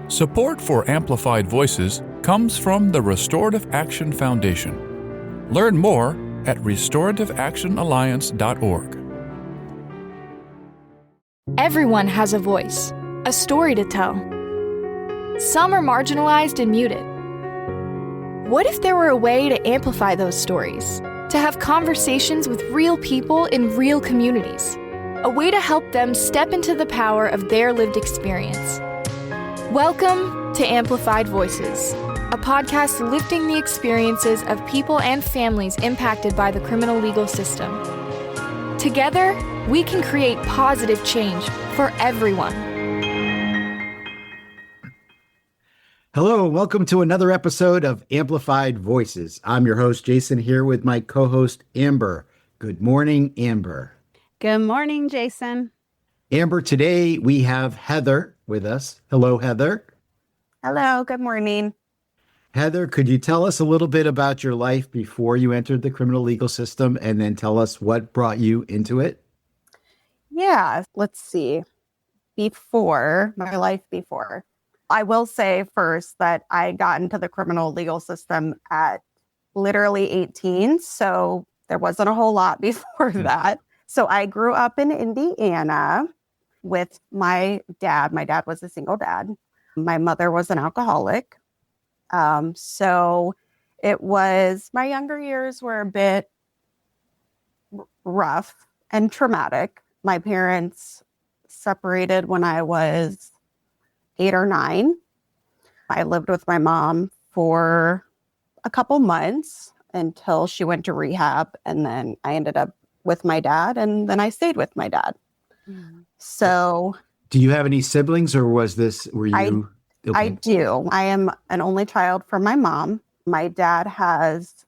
Support for Amplified Voices comes from the Restorative Action Foundation. Learn more at restorativeactionalliance.org. Everyone has a voice, a story to tell. Some are marginalized and muted. What if there were a way to amplify those stories? To have conversations with real people in real communities? A way to help them step into the power of their lived experience. Welcome to Amplified Voices, a podcast lifting the experiences of people and families impacted by the criminal legal system. Together, we can create positive change for everyone. Hello, and welcome to another episode of Amplified Voices. I'm your host, Jason, here with my co-host, Amber. Good morning, Amber. Good morning, Jason. Amber, today we have Heather with us. Hello, Heather. Hello, good morning. Heather, could you tell us a little bit about your life before you entered the criminal legal system, and then tell us what brought you into it? Yeah, let's see. My life before. I will say first that I got into the criminal legal system at literally 18, so there wasn't a whole lot before that. So I grew up in Indiana with my dad. My dad was a single dad. My mother was an alcoholic. So it was, my younger years were a bit rough and traumatic. My parents separated when I was 8 or 9. I lived with my mom for a couple months until she went to rehab. And then I ended up with my dad, and then I stayed with my dad. Mm. So, do you have any siblings, or were you? Okay. I do. I am an only child from my mom. My dad has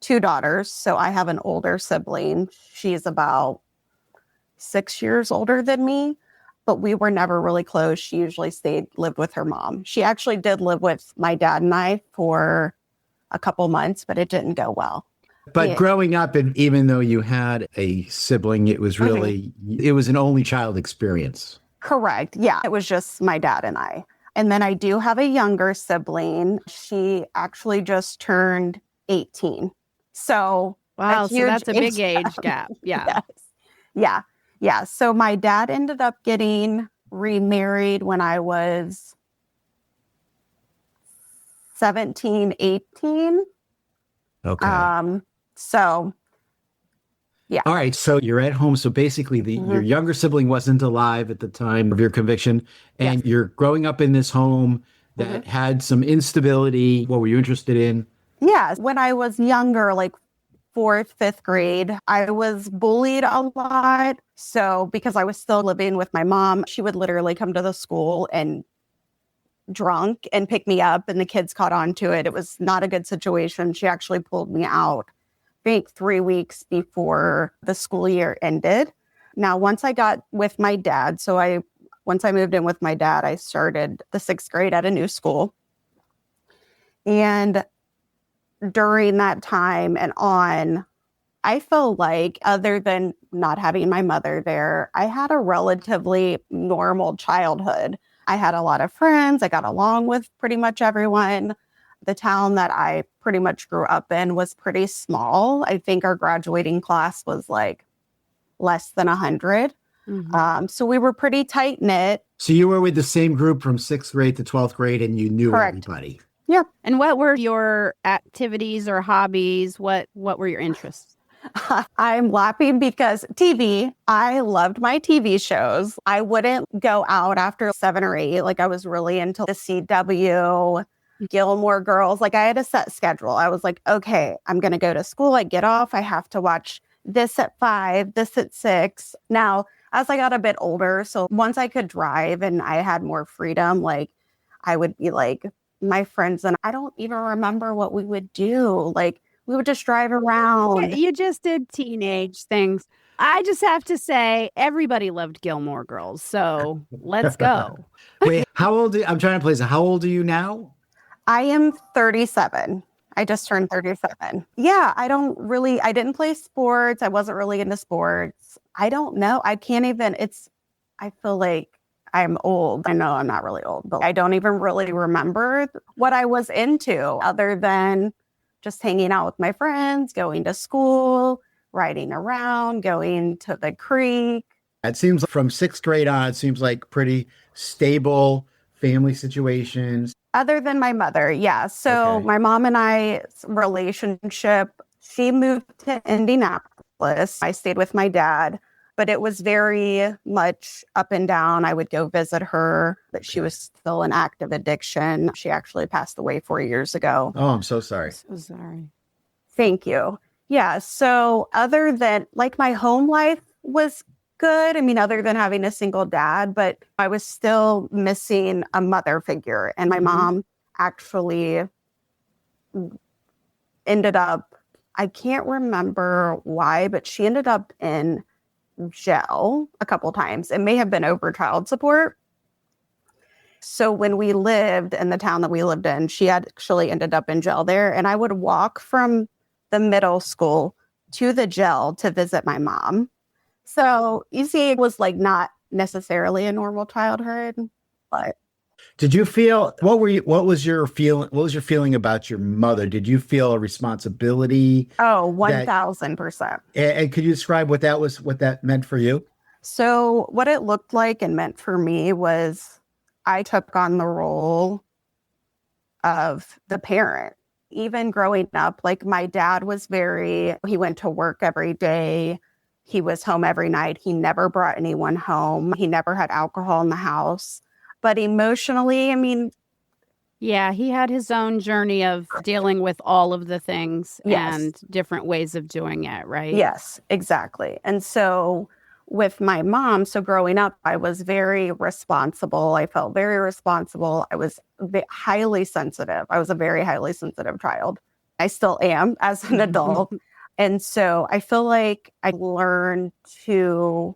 2 daughters, so I have an older sibling. She's about 6 years older than me, but we were never really close. She usually lived with her mom. She actually did live with my dad and I for a couple months, but it didn't go well. But growing up, and even though you had a sibling, it was really, it was an only child experience. Correct. Yeah, it was just my dad and I. And then I do have a younger sibling. She actually just turned 18. So wow, so that's a big age gap. Yeah. Yes. Yeah. Yeah. So my dad ended up getting remarried when I was 17, 18. Okay. So, yeah. All right. So you're at home. So basically your younger sibling wasn't alive at the time of your conviction, and yes, you're growing up in this home that had some instability. What were you interested in? Yeah. When I was younger, like 4th, 5th grade, I was bullied a lot. So because I was still living with my mom, she would literally come to the school and drunk and pick me up, and the kids caught on to it. It was not a good situation. She actually pulled me out, I think 3 weeks before the school year ended. Now, once I got with my dad, once I moved in with my dad, I started the 6th grade at a new school. And during that time and on, I felt like, other than not having my mother there, I had a relatively normal childhood. I had a lot of friends. I got along with pretty much everyone. The town that I pretty much grew up in was pretty small. I think our graduating class was like less than 100. Mm-hmm. So we were pretty tight knit. So you were with the same group from 6th grade to 12th grade, and you knew everybody. Yeah. And what were your activities or hobbies? What were your interests? I'm laughing because TV, I loved my TV shows. I wouldn't go out after 7 or 8. Like, I was really into the CW, Gilmore Girls. Like, I had a set schedule. I was like, okay, I'm going to go to school. I get off. I have to watch this at 5, this at 6. Now, as I got a bit older, so once I could drive and I had more freedom, like, I would be like, my friends, and I don't even remember what we would do. Like, we would just drive around. You just did teenage things. I just have to say, everybody loved Gilmore Girls. So let's go. Wait, I'm trying to place it. How old are you now? I am 37. I just turned 37. Yeah, I didn't play sports. I wasn't really into sports. I don't know. I feel like I'm old. I know I'm not really old, but I don't even really remember what I was into other than just hanging out with my friends, going to school, riding around, going to the creek. It seems from sixth grade on, it seems like pretty stable family situations. Other than my mother, yeah. So Okay. my mom and I's relationship, she moved to Indianapolis. I stayed with my dad, but it was very much up and down. I would go visit her, but she was still in active addiction. She actually passed away 4 years ago. Oh, I'm so sorry. So sorry. Thank you. Yeah. So other than like my home life was good. I mean, other than having a single dad, but I was still missing a mother figure. And my mom actually ended up, I can't remember why, but she ended up in jail a couple times. It may have been over child support. So when we lived in the town that we lived in, she actually ended up in jail there. And I would walk from the middle school to the jail to visit my mom. So you see, it was like not necessarily a normal childhood, but Did you feel what was your feeling about your mother? Did you feel a responsibility? 1000%. And could you describe what that meant for you? So what it looked like and meant for me was I took on the role of the parent. Even growing up, like my dad he went to work every day. He was home every night. He never brought anyone home. He never had alcohol in the house. But emotionally, I mean, Yeah, he had his own journey of dealing with all of the things Yes. and different ways of doing it, right? yes, exactly. And so with my mom, so growing up, I was very responsible. I felt very responsible. I was highly sensitive. I was a very highly sensitive child. I still am as an adult. And so I feel like I learned to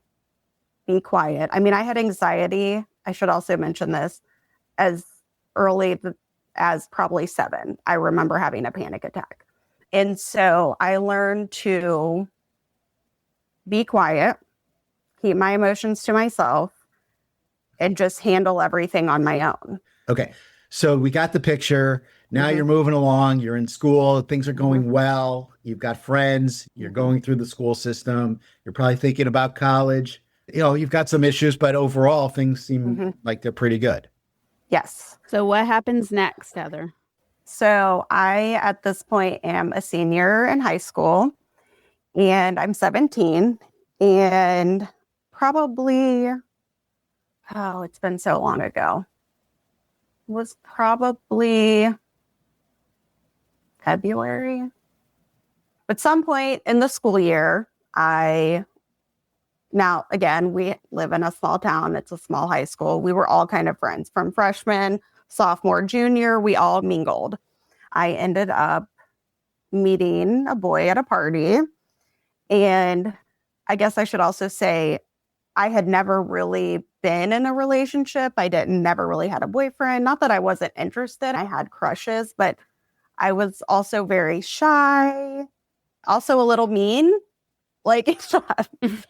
be quiet. I mean, I had anxiety. I should also mention this as early as probably 7. I remember having a panic attack. And so I learned to be quiet, keep my emotions to myself, and just handle everything on my own. Okay. So we got the picture. Now you're moving along. You're in school. Things are going well. You've got friends. You're going through the school system. You're probably thinking about college. You've got some issues, but overall things seem like they're pretty good. Yes. So what happens next, Heather? So I, at this point, am a senior in high school, and I'm 17, and probably, it's been so long ago. It was probably February. At some point in the school year, now, again, we live in a small town. It's a small high school. We were all kind of friends from freshman, sophomore, junior. We all mingled. I ended up meeting a boy at a party. And I guess I should also say I had never really been in a relationship. I never really had a boyfriend. Not that I wasn't interested. I had crushes, but I was also very shy, also a little mean. Like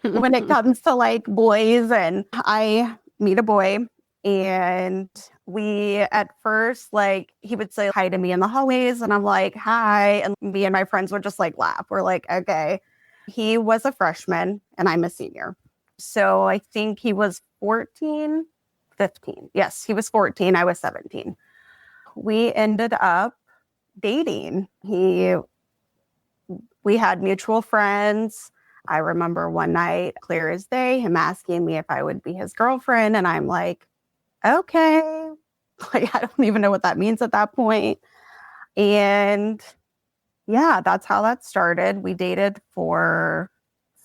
when it comes to like boys, and I meet a boy, and we at first, like, he would say hi to me in the hallways, and I'm like, hi. And me and my friends would just like laugh. We're like, okay. He was a freshman and I'm a senior. So I think he was 14, 15. Yes, he was 14. I was 17. We ended up dating. We had mutual friends. I remember one night, clear as day, him asking me if I would be his girlfriend. And I'm like, okay. Like, I don't even know what that means at that point. And yeah, that's how that started. We dated for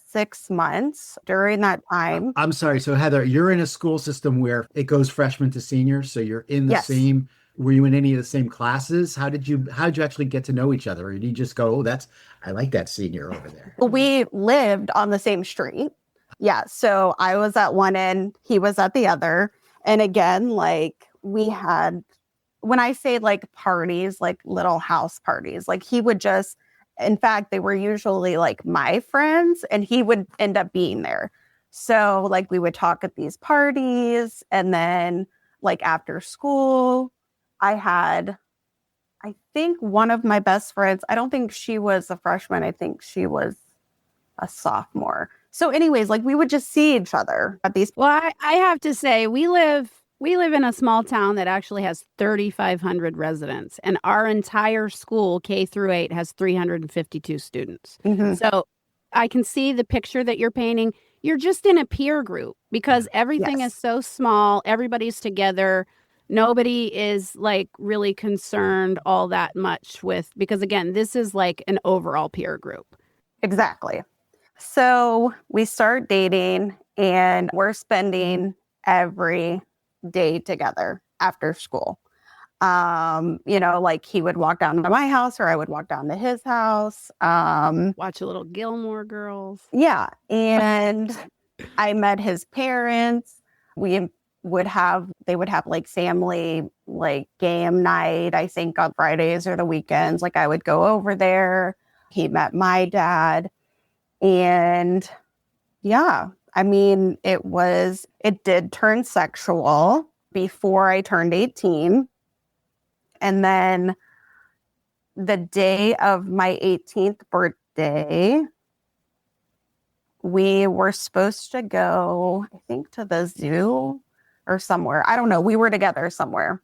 6 months. During that time, I'm sorry. So Heather, you're in a school system where it goes freshman to senior. So you're in the Yes. same, were you in any of the same classes? How did you actually get to know each other? Or did you just go, oh, I like that senior over there? we lived on the same street. Yeah. So I was at one end, he was at the other. And again, like, we had, when I say like parties, like little house parties, like he would in fact, they were usually like my friends, and he would end up being there. So like we would talk at these parties, and then like after school, I think one of my best friends, I don't think she was a freshman. I think she was a sophomore. So anyways, like we would just see each other at these. Well, I have to say, we live in a small town that actually has 3,500 residents, and our entire school, K through 8, has 352 students. Mhm. So I can see the picture that you're painting. You're just in a peer group because everything Yes. is so small. Everybody's together. Nobody is like really concerned all that much with, because again, this is like an overall peer group. Exactly. So we start dating, and we're spending every day together after school. Like he would walk down to my house or I would walk down to his house. Watch a little Gilmore Girls. Yeah. And I met his parents. They would have like family, like game night, I think on Fridays or the weekends. Like I would go over there. He met my dad. And yeah, I mean, it did turn sexual before I turned 18. And then the day of my 18th birthday, we were supposed to go, I think, to the zoo or somewhere. I don't know. We were together somewhere.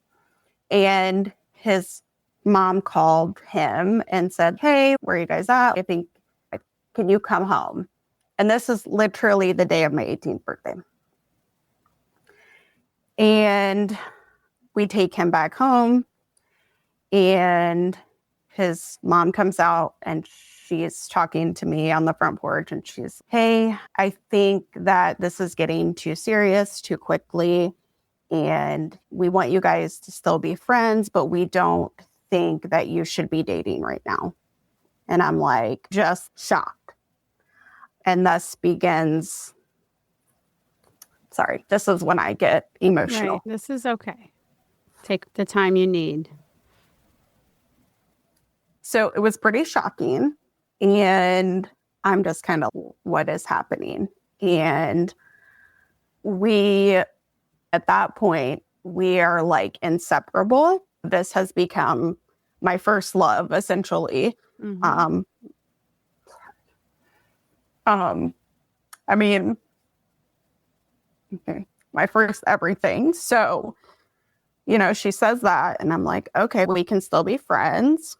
And his mom called him and said, "Hey, where are you guys at? Can you come home?" And this is literally the day of my 18th birthday. And we take him back home, and his mom comes out and she's talking to me on the front porch, and she's, "Hey, I think that this is getting too serious too quickly, and we want you guys to still be friends, but we don't think that you should be dating right now." And I'm like, just shocked. And thus begins, sorry, this is when I get emotional. Right. This is okay. Take the time you need. So it was pretty shocking. And I'm just kind of, what is happening? And at that point, we are like inseparable. This has become my first love, essentially. Mhm. I mean, my first everything. So, she says that, and I'm like, okay, we can still be friends.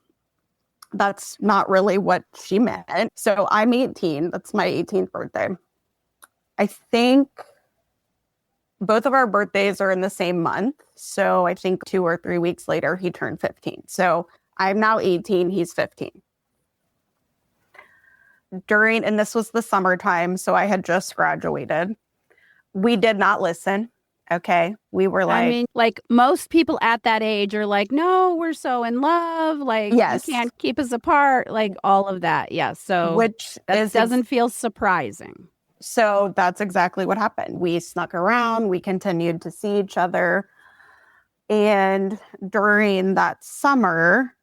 That's not really what she meant. So I'm 18. That's my 18th birthday. I think both of our birthdays are in the same month. So I think 2 or 3 weeks later, he turned 15. So I'm now 18. He's 15. And this was the summertime, so I had just graduated. We did not listen. Okay. We were like, I mean, like most people at that age are like, "No, we're so in love. Like, yes, you can't keep us apart." Like all of that. Yes. So which that doesn't feel surprising. So that's exactly what happened. We snuck around. We continued to see each other. And during that summer,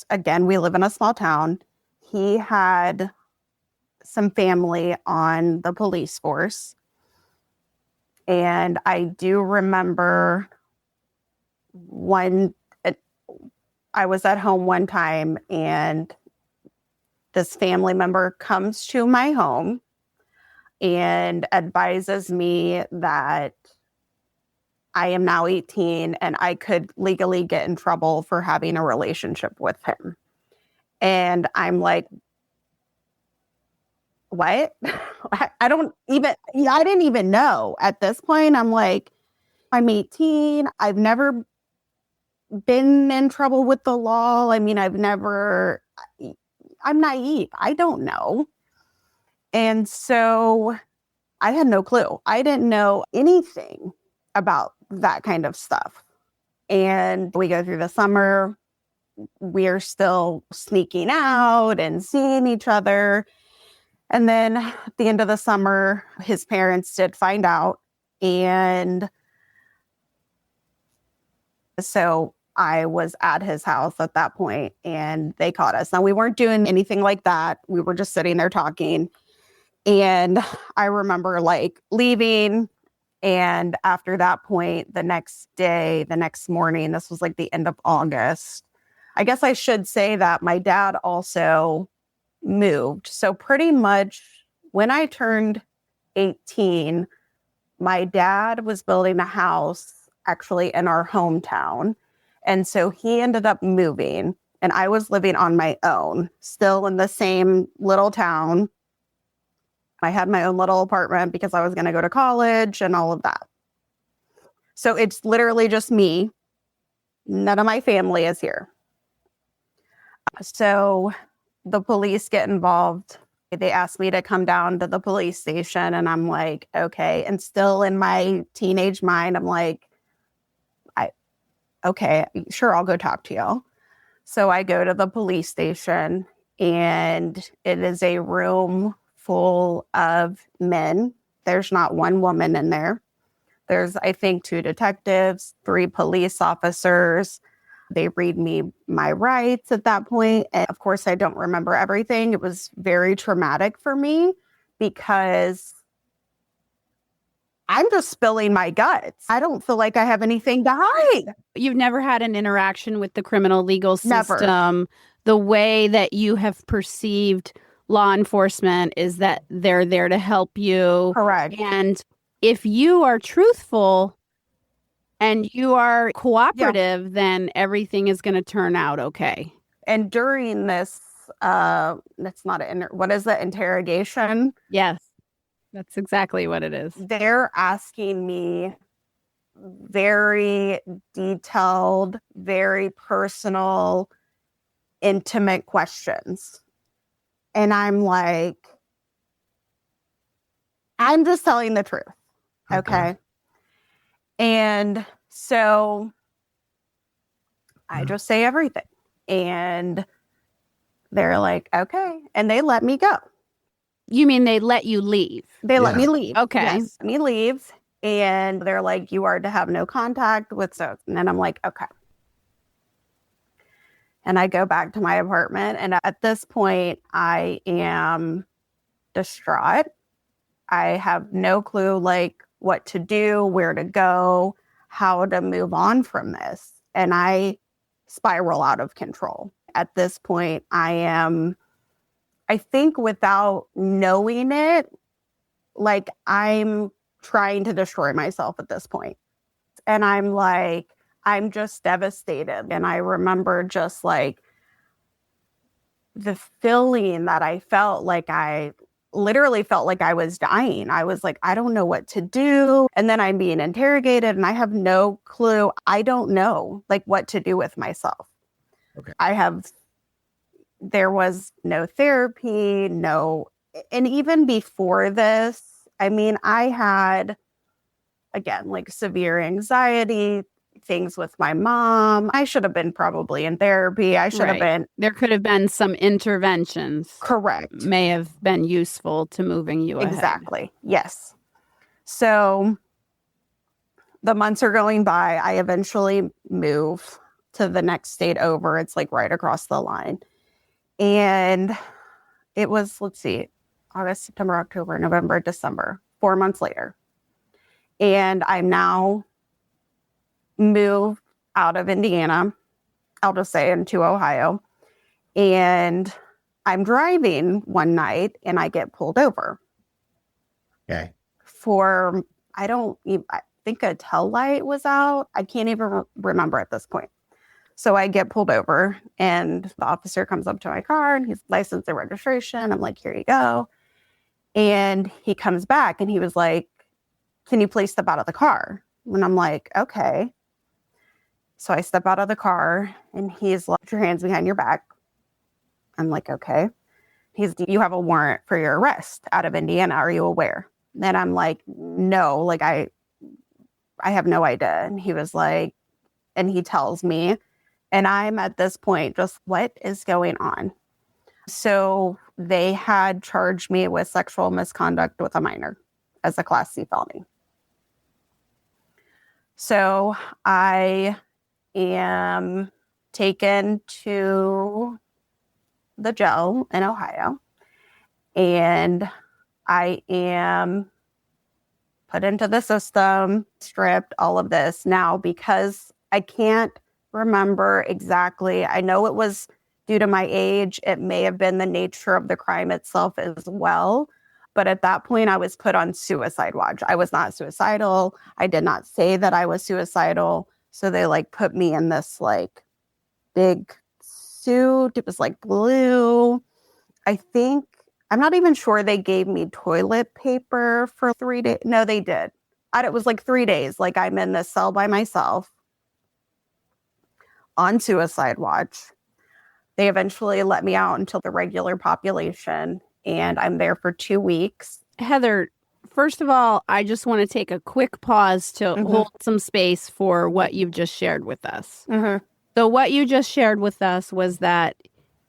again, we live in a small town. He had some family on the police force. And I do remember I was at home one time, and this family member comes to my home and advises me that I am now 18 and I could legally get in trouble for having a relationship with him. And I'm like, what? I didn't even know at this point. I'm like, I'm 18. I've never been in trouble with the law. I mean, I'm naive. I don't know. And so I had no clue. I didn't know anything about that kind of stuff. And we go through the summer. We're still sneaking out and seeing each other. And then at the end of the summer, his parents did find out. And so I was at his house at that point, and they caught us. Now, we weren't doing anything like that. We were just sitting there talking. And I remember like leaving. And after that point, the next day, the next morning, this was like the end of August. I guess I should say that my dad also moved. So pretty much when I turned 18, my dad was building a house actually in our hometown. And so he ended up moving, and I was living on my own, still in the same little town. I had my own little apartment because I was going to go to college and all of that. So it's literally just me. None of my family is here. So the police get involved. They asked me to come down to the police station, and I'm like, okay. And still in my teenage mind, I'm like, okay, sure, I'll go talk to y'all. So I go to the police station, and it is a room full of men. There's not one woman in there. There's, I think, 2 detectives, 3 police officers. They read me my rights at that point. And of course, I don't remember everything. It was very traumatic for me because I'm just spilling my guts. I don't feel like I have anything to hide. You've never had an interaction with the criminal legal Never. system. The way that you have perceived law enforcement is that they're there to help you. Correct. And if you are truthful and you are cooperative, then everything is going to turn out okay. And during this, that's not what is the interrogation? Yes, that's exactly what it is. They're asking me very detailed, very personal, intimate questions. And I'm like, I'm just telling the truth. Okay. And so I just say everything. And they're like, okay. And they let me go. You mean they let you leave? They let me leave. Okay. Yes, let me leave. And they're like, you are to have no contact with so. And then I'm like, okay. And I go back to my apartment. And at this point, I am distraught. I have no clue like what to do, where to go, how to move on from this. And I spiral out of control. At this point, I think without knowing it, like I'm trying to destroy myself at this point. And I'm like, I'm just devastated. And I remember just like the feeling that I felt like I literally felt like I was dying. I was like, I don't know what to do. And then I'm being interrogated and I have no clue. I don't know like what to do with myself. Okay. There was no therapy, and even before this, I mean, I had, again, like severe anxiety, things with my mom. I should have been probably in therapy. I should have been. There could have been some interventions. Correct. May have been useful to moving you ahead. Exactly. Yes. So the months are going by. I eventually move to the next state over. It's like right across the line. And it was, let's see, August, September, October, November, December, 4 months later. And I'm now moved out of Indiana, I'll just say, into Ohio. And I'm driving one night and I get pulled over. Okay. I think a tail light was out. I can't even remember at this point. So I get pulled over and the officer comes up to my car and he's license and registration. I'm like, here you go. And he comes back and he was like, can you please step out of the car? And I'm like, okay. So I step out of the car and he's like, put your hands behind your back. I'm like, okay. You have a warrant for your arrest out of Indiana. Are you aware? And I'm like, no, like I have no idea. And he was like, and he tells me, and I'm at this point just, what is going on? So they had charged me with sexual misconduct with a minor as a Class C felony. So I am taken to the jail in Ohio. And I am put into the system, stripped, all of this. Now, because I can't remember exactly, I know it was due to my age. It may have been the nature of the crime itself as well. But at that point, I was put on suicide watch. I was not suicidal. I did not say that I was suicidal. So they like put me in this like big suit. It was like blue. I think, I'm not even sure they gave me toilet paper for 3 days. No, they did. It was like 3 days. Like I'm in this cell by myself on suicide watch. They eventually let me out until the regular population, and I'm there for 2 weeks. Heather, first of all, I just want to take a quick pause to hold some space for what you've just shared with us. So what you just shared with us was that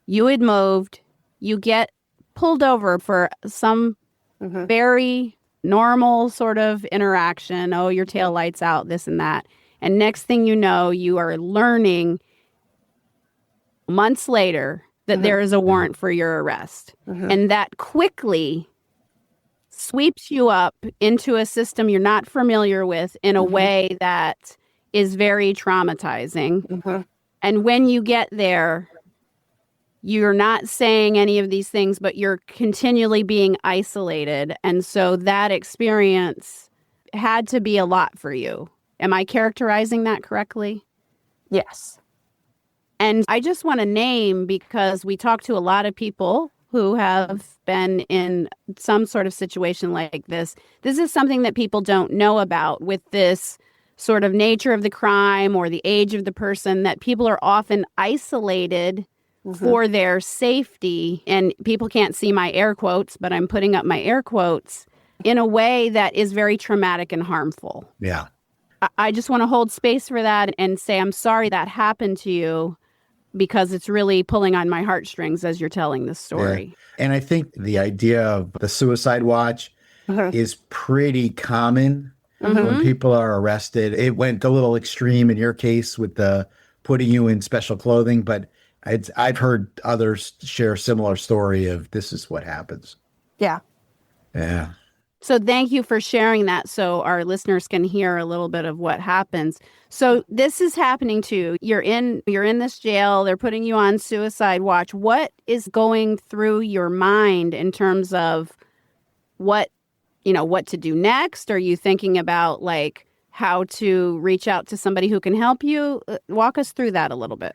you had moved, you get pulled over for some very normal sort of interaction. Oh, your tail lights out, this and that. And next thing you know, you are learning months later that there is a warrant for your arrest. And that quickly sweeps you up into a system you're not familiar with in a way that is very traumatizing. And when you get there, you're not saying any of these things, but you're continually being isolated. And so that experience had to be a lot for you. Am I characterizing that correctly? Yes. And I just want to name, because we talk to a lot of people who have been in some sort of situation like this. This is something that people don't know about with this sort of nature of the crime or the age of the person, that people are often isolated for their safety. And people can't see my air quotes, but I'm putting up my air quotes, in a way that is very traumatic and harmful. Yeah. I just want to hold space for that and say, I'm sorry that happened to you, because it's really pulling on my heartstrings as you're telling this story. Yeah. And I think the idea of the suicide watch is pretty common when people are arrested. It went a little extreme in your case with the putting you in special clothing, but I've heard others share a similar story of this is what happens. Yeah. Yeah. So thank you for sharing that, so our listeners can hear a little bit of what happens. So this is happening to you. You're in this jail. They're putting you on suicide watch. What is going through your mind in terms of what to do next? Are you thinking about like how to reach out to somebody who can help you? Walk us through that a little bit.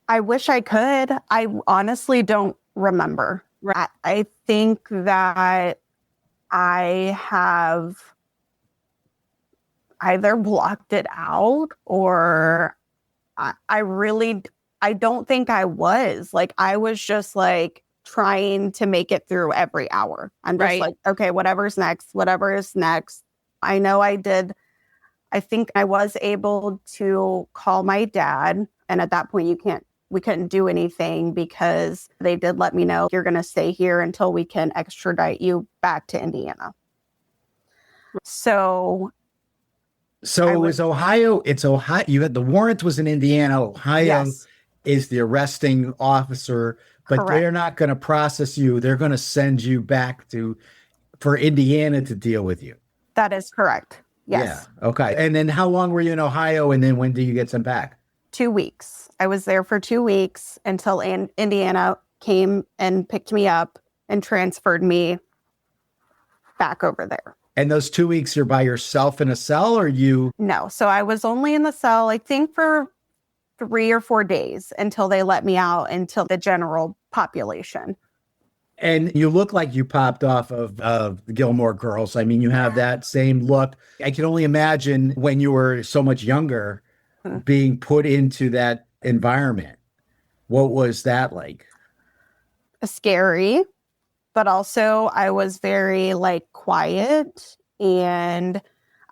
I wish I could. I honestly don't remember. Right. I think that I have either blocked it out, or I don't think I was. Like, I was just like trying to make it through every hour. I'm just like, okay, whatever is next. I know I think I was able to call my dad. And at that point, we couldn't do anything, because they did let me know, you're going to stay here until we can extradite you back to Indiana. So it was Ohio. It's Ohio. You had the warrant was in Indiana. Ohio is the arresting officer, but Correct. They're not going to process you. They're going to send you back for Indiana to deal with you. That is correct. Yes. Yeah. Okay. And then how long were you in Ohio? And then when do you get sent back? 2 weeks. I was there for 2 weeks until Indiana came and picked me up and transferred me back over there. And those 2 weeks, you're by yourself in a cell, or you? No. So I was only in the cell, I think, for 3 or 4 days until they let me out into the general population. And you look like you popped off of the Gilmore Girls. I mean, you have that same look. I can only imagine when you were so much younger being put into that environment. What was that like? Scary, but also I was very like quiet. And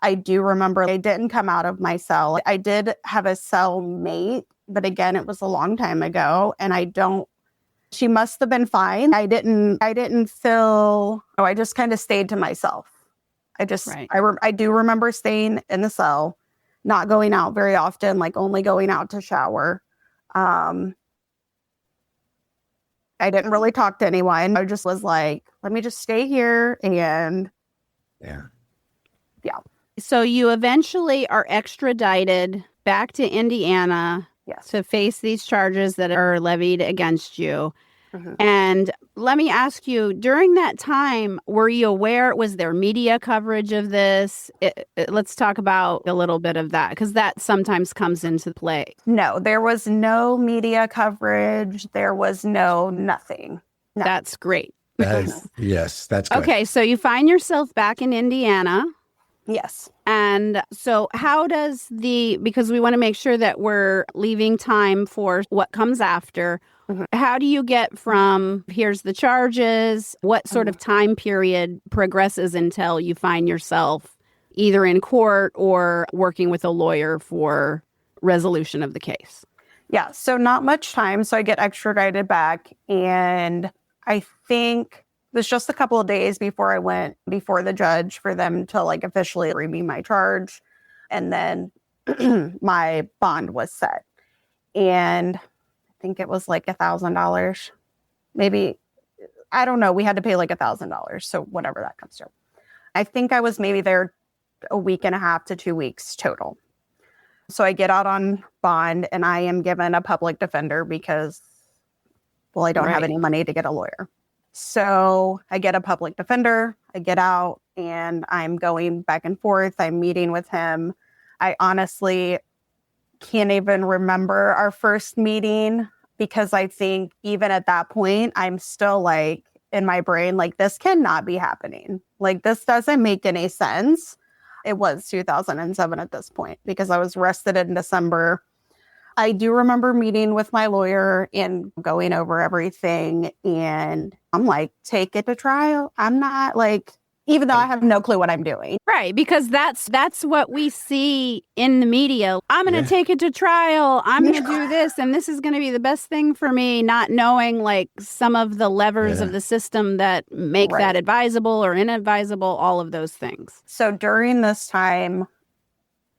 I do remember I didn't come out of my cell. I did have a cellmate, but again, it was a long time ago. And she must have been fine. I didn't feel, I just kind of stayed to myself. I do remember staying in the cell, not going out very often, like only going out to shower. I didn't really talk to anyone. I just was like, let me just stay here. And Yeah. So you eventually are extradited back to Indiana yes. to face these charges that are levied against you. Mhm. And let me ask you, during that time, were you aware, was there media coverage of this? Let's talk about a little bit of that, because that sometimes comes into play. No, there was no media coverage. There was nothing. No. That's great. Yes, that's good. Okay, so you find yourself back in Indiana. Yes. And so how does because we want to make sure that we're leaving time for what comes after. Mhm. How do you get from here's the charges? What sort of time period progresses until you find yourself either in court or working with a lawyer for resolution of the case? Yeah. So not much time. So I get extradited back. And I think it was just a couple of days before I went before the judge for them to like officially read me my charge. And then my bond was set. And I think it was like $1,000. Maybe, I don't know. We had to pay like $1,000. So whatever that comes to. I think I was maybe there a week and a half to 2 weeks total. So I get out on bond and I am given a public defender because, well, I don't have any money to get a lawyer. So I get a public defender, I get out and I'm going back and forth. I'm meeting with him. I honestly can't even remember our first meeting because I think even at that point, I'm still like in my brain, like this cannot be happening. Like this doesn't make any sense. It was 2007 at this point because I was arrested in December. I do remember meeting with my lawyer and going over everything. And I'm like, take it to trial. I'm not like, even though I have no clue what I'm doing. Right, because that's what we see in the media. I'm going to take it to trial. I'm going to do this, and this is going to be the best thing for me, not knowing like some of the levers of the system that make that advisable or inadvisable, all of those things. So during this time,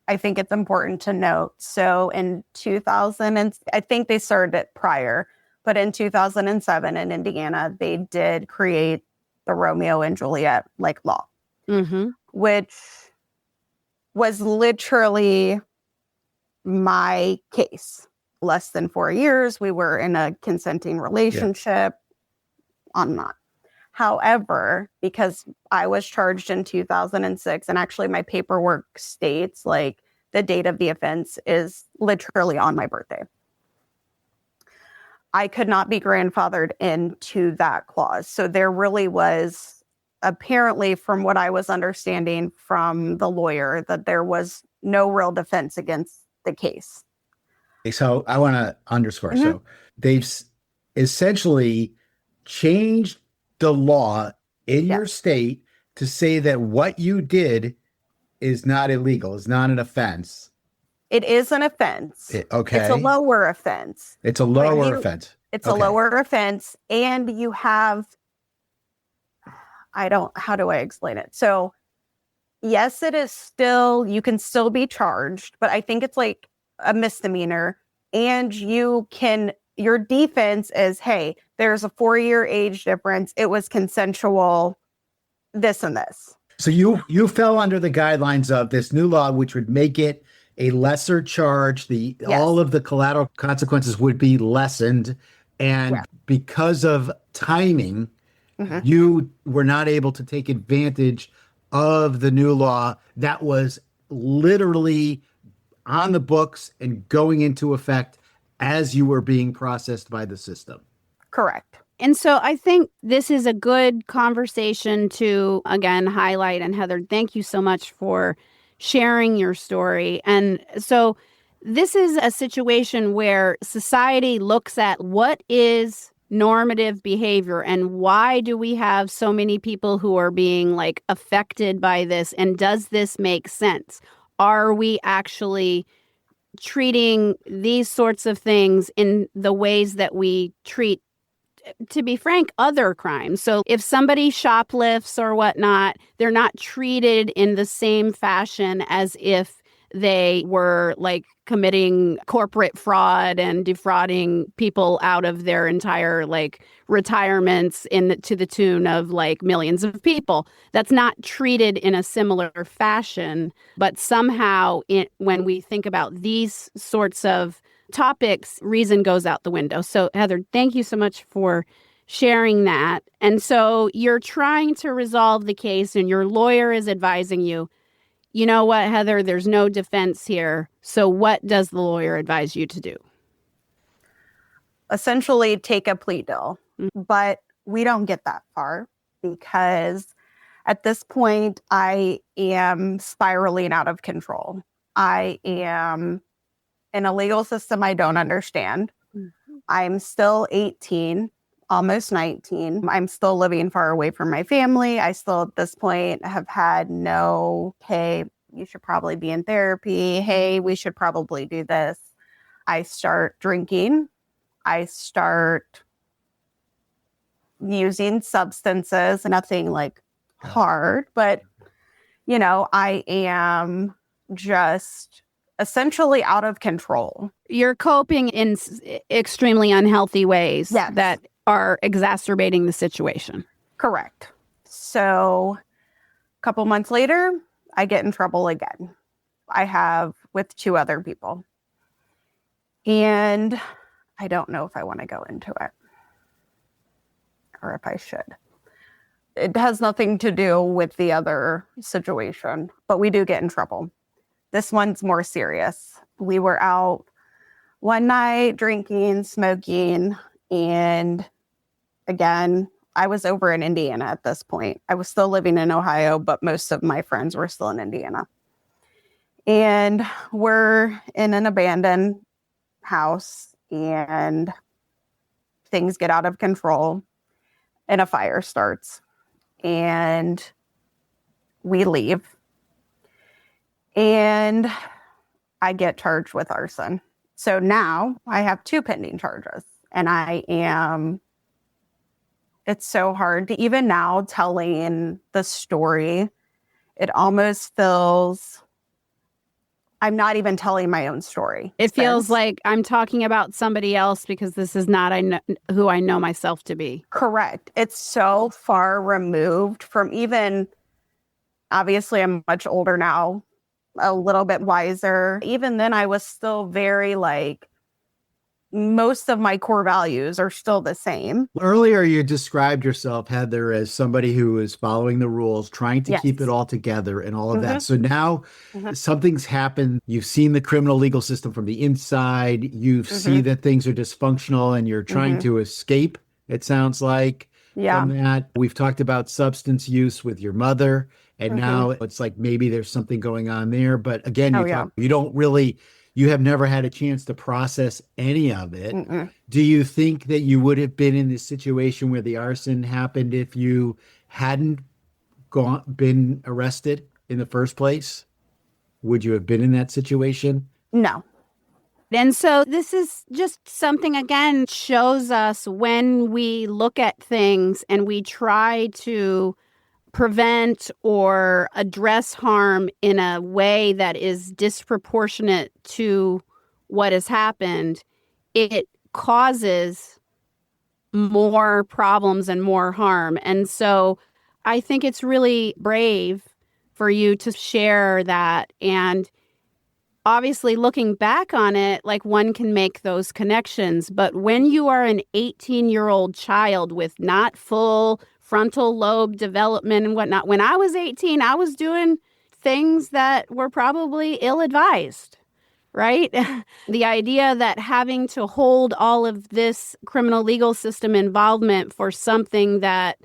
I think it's important to note. So in 2000, and I think they started it prior, but in 2007 in Indiana, they did create the Romeo and Juliet like law, which was literally my case. Less than 4 years, we were in a consenting relationship, on and on. However, because I was charged in 2006, and actually my paperwork states like the date of the offense is literally on my birthday. I could not be grandfathered into that clause. So there really was, apparently from what I was understanding from the lawyer, that there was no real defense against the case. So I want to underscore. So they've essentially changed the law in your state to say that what you did is not illegal, is not an offense. It is an offense. Okay. It's a lower offense. It's a lower offense. It's a lower offense. And you have, how do I explain it? So yes, it is still, you can still be charged, but I think it's like a misdemeanor. And your defense is, hey, there's a 4-year age difference. It was consensual, this and this. So you fell under the guidelines of this new law, which would make it a lesser charge. All of the collateral consequences would be lessened. And because of timing, you were not able to take advantage of the new law that was literally on the books and going into effect as you were being processed by the system. Correct. And so I think this is a good conversation to, again, highlight. And Heather, thank you so much for sharing your story. And so this is a situation where society looks at what is normative behavior and why do we have so many people who are being like affected by this? And does this make sense? Are we actually treating these sorts of things in the ways that we treat, to be frank, other crimes? So if somebody shoplifts or whatnot, they're not treated in the same fashion as if they were like committing corporate fraud and defrauding people out of their entire like retirements to the tune of like millions of people. That's not treated in a similar fashion, but somehow when we think about these sorts of topics, reason goes out the window. So Heather, thank you so much for sharing that. And so you're trying to resolve the case and your lawyer is advising you, you know what, Heather, there's no defense here. So what does the lawyer advise you to do? Essentially take a plea deal. But we don't get that far because at this point, I am spiraling out of control. I am in a legal system I don't understand. I'm still 18, almost 19. I'm still living far away from my family. I still, at this point, have had no, hey, you should probably be in therapy. Hey, we should probably do this. I start drinking. I start using substances, nothing like hard, but, you know, I am just essentially out of control. You're coping in extremely unhealthy ways that are exacerbating the situation. Correct. So a couple months later, I get in trouble again. I have with 2 other people. And I don't know if I want to go into it or if I should. It has nothing to do with the other situation, but we do get in trouble. This one's more serious. We were out one night drinking, smoking, and again, I was over in Indiana at this point. I was still living in Ohio, but most of my friends were still in Indiana. And we're in an abandoned house and things get out of control and a fire starts and we leave. And I get charged with arson. So now I have 2 pending charges and it's so hard to even now telling the story. It almost feels, I'm not even telling my own story. It feels like I'm talking about somebody else because this is not who I know myself to be. Correct. It's so far removed from even, obviously I'm much older now, a little bit wiser. Even then I was still very like, most of my core values are still the same. Earlier, you described yourself, Heather, as somebody who is following the rules, trying to keep it all together and all of that. So now something's happened. You've seen the criminal legal system from the inside. You see that things are dysfunctional and you're trying to escape, it sounds like, from that. We've talked about substance use with your mother. And now it's like maybe there's something going on there. But again, you don't really... You have never had a chance to process any of it. Do you think that you would have been in this situation where the arson happened if you hadn't been arrested in the first place? Would you have been in that situation? No. And so this is just something, again, shows us when we look at things and we try to prevent or address harm in a way that is disproportionate to what has happened, it causes more problems and more harm. And so I think it's really brave for you to share that. And obviously, looking back on it, like one can make those connections. But when you are an 18-year-old child with not full frontal lobe development and whatnot. When I was 18, I was doing things that were probably ill-advised, right? The idea that having to hold all of this criminal legal system involvement for something that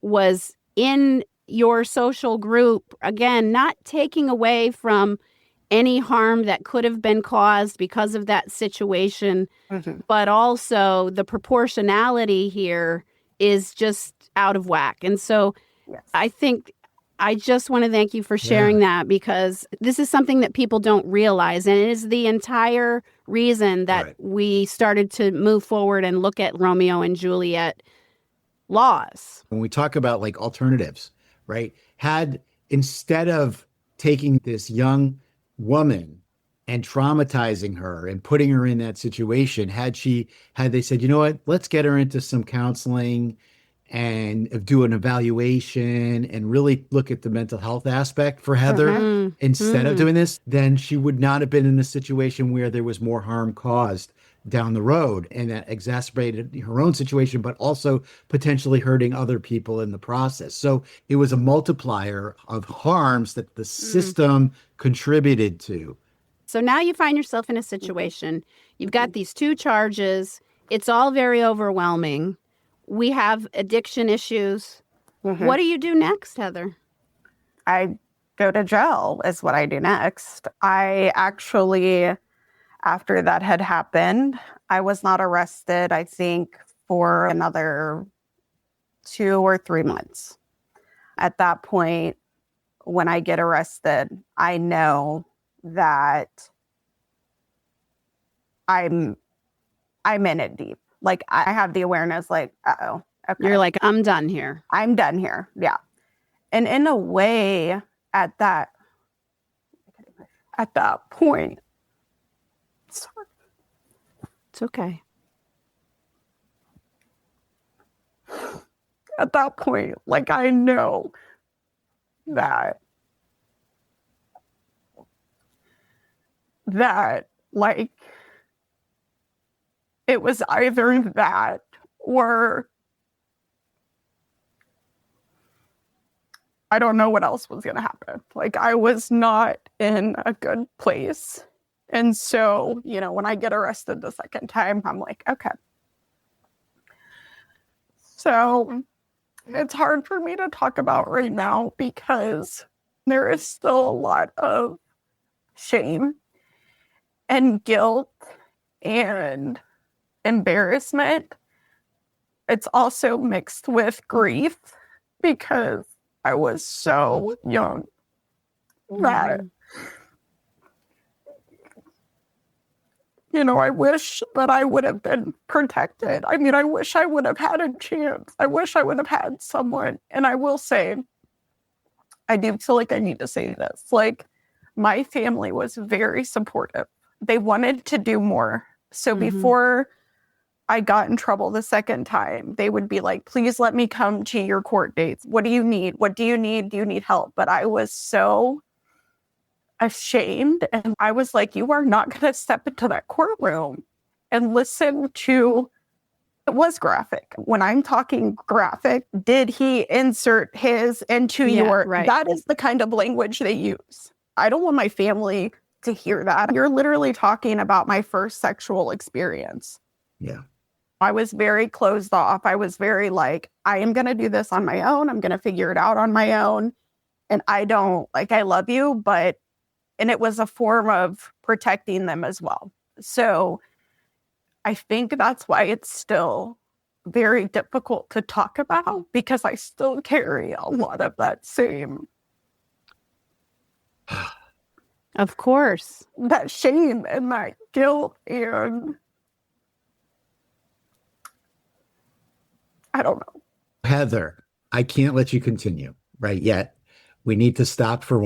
was in your social group, again, not taking away from any harm that could have been caused because of that situation, but also the proportionality here is just out of whack. And so I think I just want to thank you for sharing that because this is something that people don't realize. And it is the entire reason that we started to move forward and look at Romeo and Juliet laws. When we talk about like alternatives, right? Instead of taking this young woman and traumatizing her and putting her in that situation, had they said, you know what, let's get her into some counseling and do an evaluation and really look at the mental health aspect for Heather instead of doing this, then she would not have been in a situation where there was more harm caused down the road, and that exacerbated her own situation, but also potentially hurting other people in the process. So it was a multiplier of harms that the system contributed to. So now you find yourself in a situation. You've got these 2 charges. It's all very overwhelming. We have addiction issues. What do you do next, Heather? I go to jail is what I do next. I actually, after that had happened, I was not arrested, I think, for another 2 or 3 months. At that point, when I get arrested, I know that I'm in it deep. Like, I have the awareness, like, uh-oh. Okay. You're like, I'm done here. I'm done here. Yeah. And in a way, at that point, sorry. It's okay. At that point, like, I know that like, it was either that or I don't know what else was going to happen. Like, I was not in a good place. And so, when I get arrested the second time, I'm like, okay. So it's hard for me to talk about right now because there is still a lot of shame and guilt and embarrassment. It's also mixed with grief because I was so young that, I wish that I would have been protected. I mean, I wish I would have had a chance. I wish I would have had someone. And I will say, I do feel like I need to say this. Like, my family was very supportive. They wanted to do more. So before I got in trouble the second time, they would be like, please let me come to your court dates. What do you need? What do you need? Do you need help? But I was so ashamed. And I was like, you are not going to step into that courtroom and listen to, it was graphic. When I'm talking graphic, did he insert his into your, right. That is the kind of language they use. I don't want my family to hear that. You're literally talking about my first sexual experience. Yeah. I was very closed off. I was very like, I am going to do this on my own. I'm going to figure it out on my own. And I love you, and it was a form of protecting them as well. So I think that's why it's still very difficult to talk about, because I still carry a lot of that same. Of course. That shame and that guilt, and I don't know. Heather, I can't let you continue right yet. We need to stop for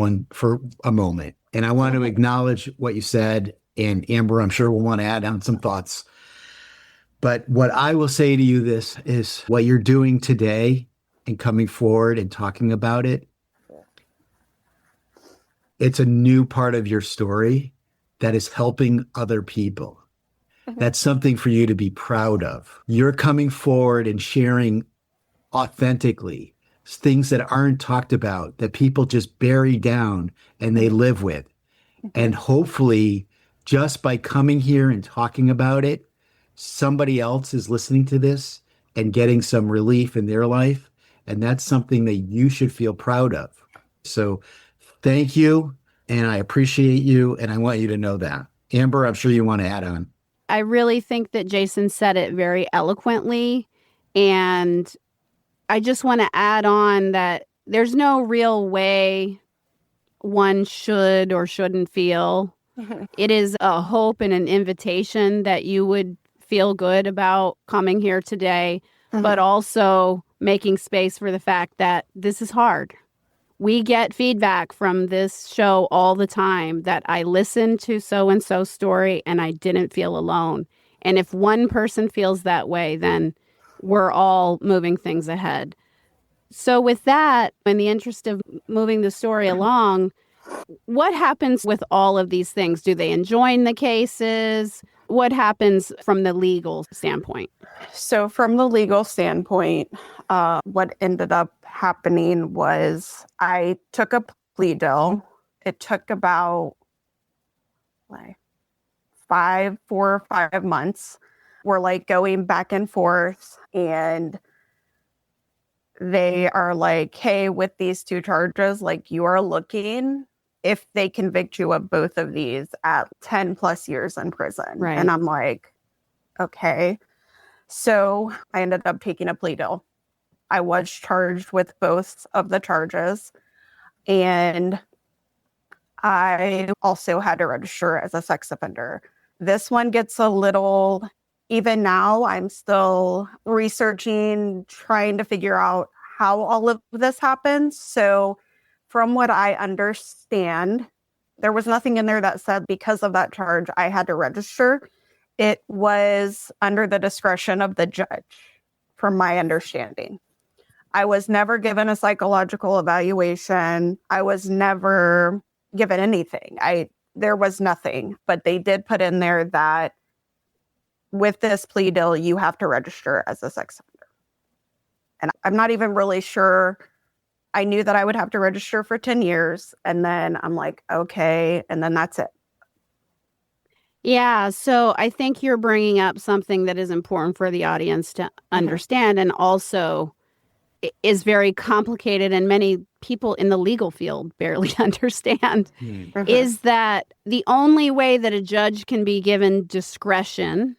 a moment. And I want to acknowledge what you said. And Amber, I'm sure will want to add on some thoughts. But what I will say to you this is what you're doing today and coming forward and talking about it. It's a new part of your story that is helping other people. That's something for you to be proud of. You're coming forward and sharing authentically things that aren't talked about, that people just bury down and they live with. And hopefully, just by coming here and talking about it, somebody else is listening to this and getting some relief in their life. And that's something that you should feel proud of. So thank you. And I appreciate you. And I want you to know that. Amber, I'm sure you want to add on. I really think that Jason said it very eloquently. And I just want to add on that there's no real way one should or shouldn't feel. It is a hope and an invitation that you would feel good about coming here today, but also making space for the fact that this is hard. We get feedback from this show all the time that I listened to so-and-so's story and I didn't feel alone. And if one person feels that way, then we're all moving things ahead. So with that, in the interest of moving the story along, what happens with all of these things? Do they enjoin the cases? What happens from the legal standpoint? So from the legal standpoint, what ended up happening was I took a plea deal. It took about 4 or 5 months. We're like going back and forth, and they are like, hey, with these 2 charges, like you are looking, if they convict you of both of these, at 10 plus years in prison. Right. And I'm like, okay. So I ended up taking a plea deal. I was charged with both of the charges, and I also had to register as a sex offender. This one gets a little, even now, I'm still researching, trying to figure out how all of this happens. So from what I understand, there was nothing in there that said because of that charge, I had to register. It was under the discretion of the judge, from my understanding. I was never given a psychological evaluation. I was never given anything. There was nothing, but they did put in there that with this plea deal, you have to register as a sex offender. And I'm not even really sure. I knew that I would have to register for 10 years. And then I'm like, okay. And then that's it. Yeah, so I think you're bringing up something that is important for the audience to understand, and also is very complicated, and many people in the legal field barely understand, is that the only way that a judge can be given discretion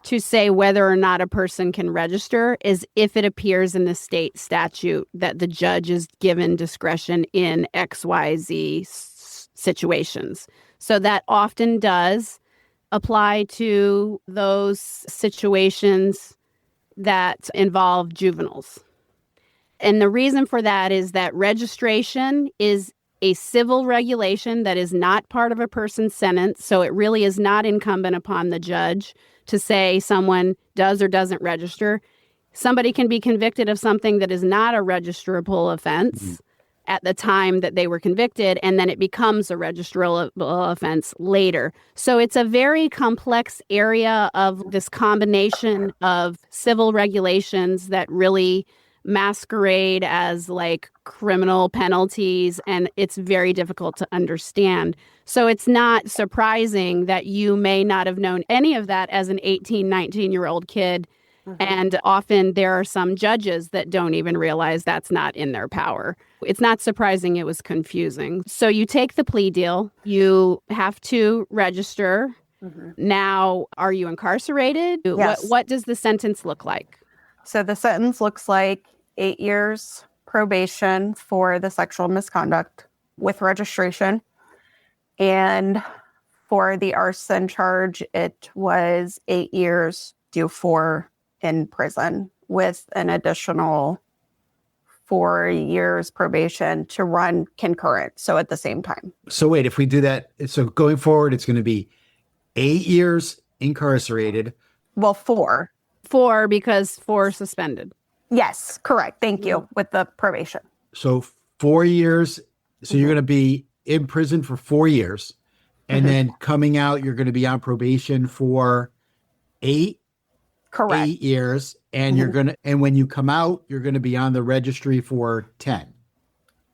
to say whether or not a person can register is if it appears in the state statute that the judge is given discretion in XYZ situations. So that often does apply to those situations that involve juveniles. And the reason for that is that registration is a civil regulation that is not part of a person's sentence. So it really is not incumbent upon the judge to say someone does or doesn't register. Somebody can be convicted of something that is not a registrable offense at the time that they were convicted, and then it becomes a registrable offense later. So it's a very complex area of this combination of civil regulations that really masquerade as like criminal penalties, and it's very difficult to understand. So it's not surprising that you may not have known any of that as an 18, 19-year-old kid. And often there are some judges that don't even realize that's not in their power. It's not surprising, it was confusing. So you take the plea deal, you have to register. Now, are you incarcerated? Yes. What does the sentence look like? So the sentence looks like 8 years probation for the sexual misconduct with registration. And for the arson charge, it was 8 years due 4 in prison with an additional 4 years probation to run concurrent. So at the same time. So wait, if we do that, so going forward, it's going to be 8 years incarcerated. Well, 4. 4 because 4 suspended. Yes, correct. Thank you. With the probation. So 4 years. So you're going to be in prison for 4 years. And then coming out, you're going to be on probation for 8 Correct. years. And you're going to, and when you come out, you're going to be on the registry for 10.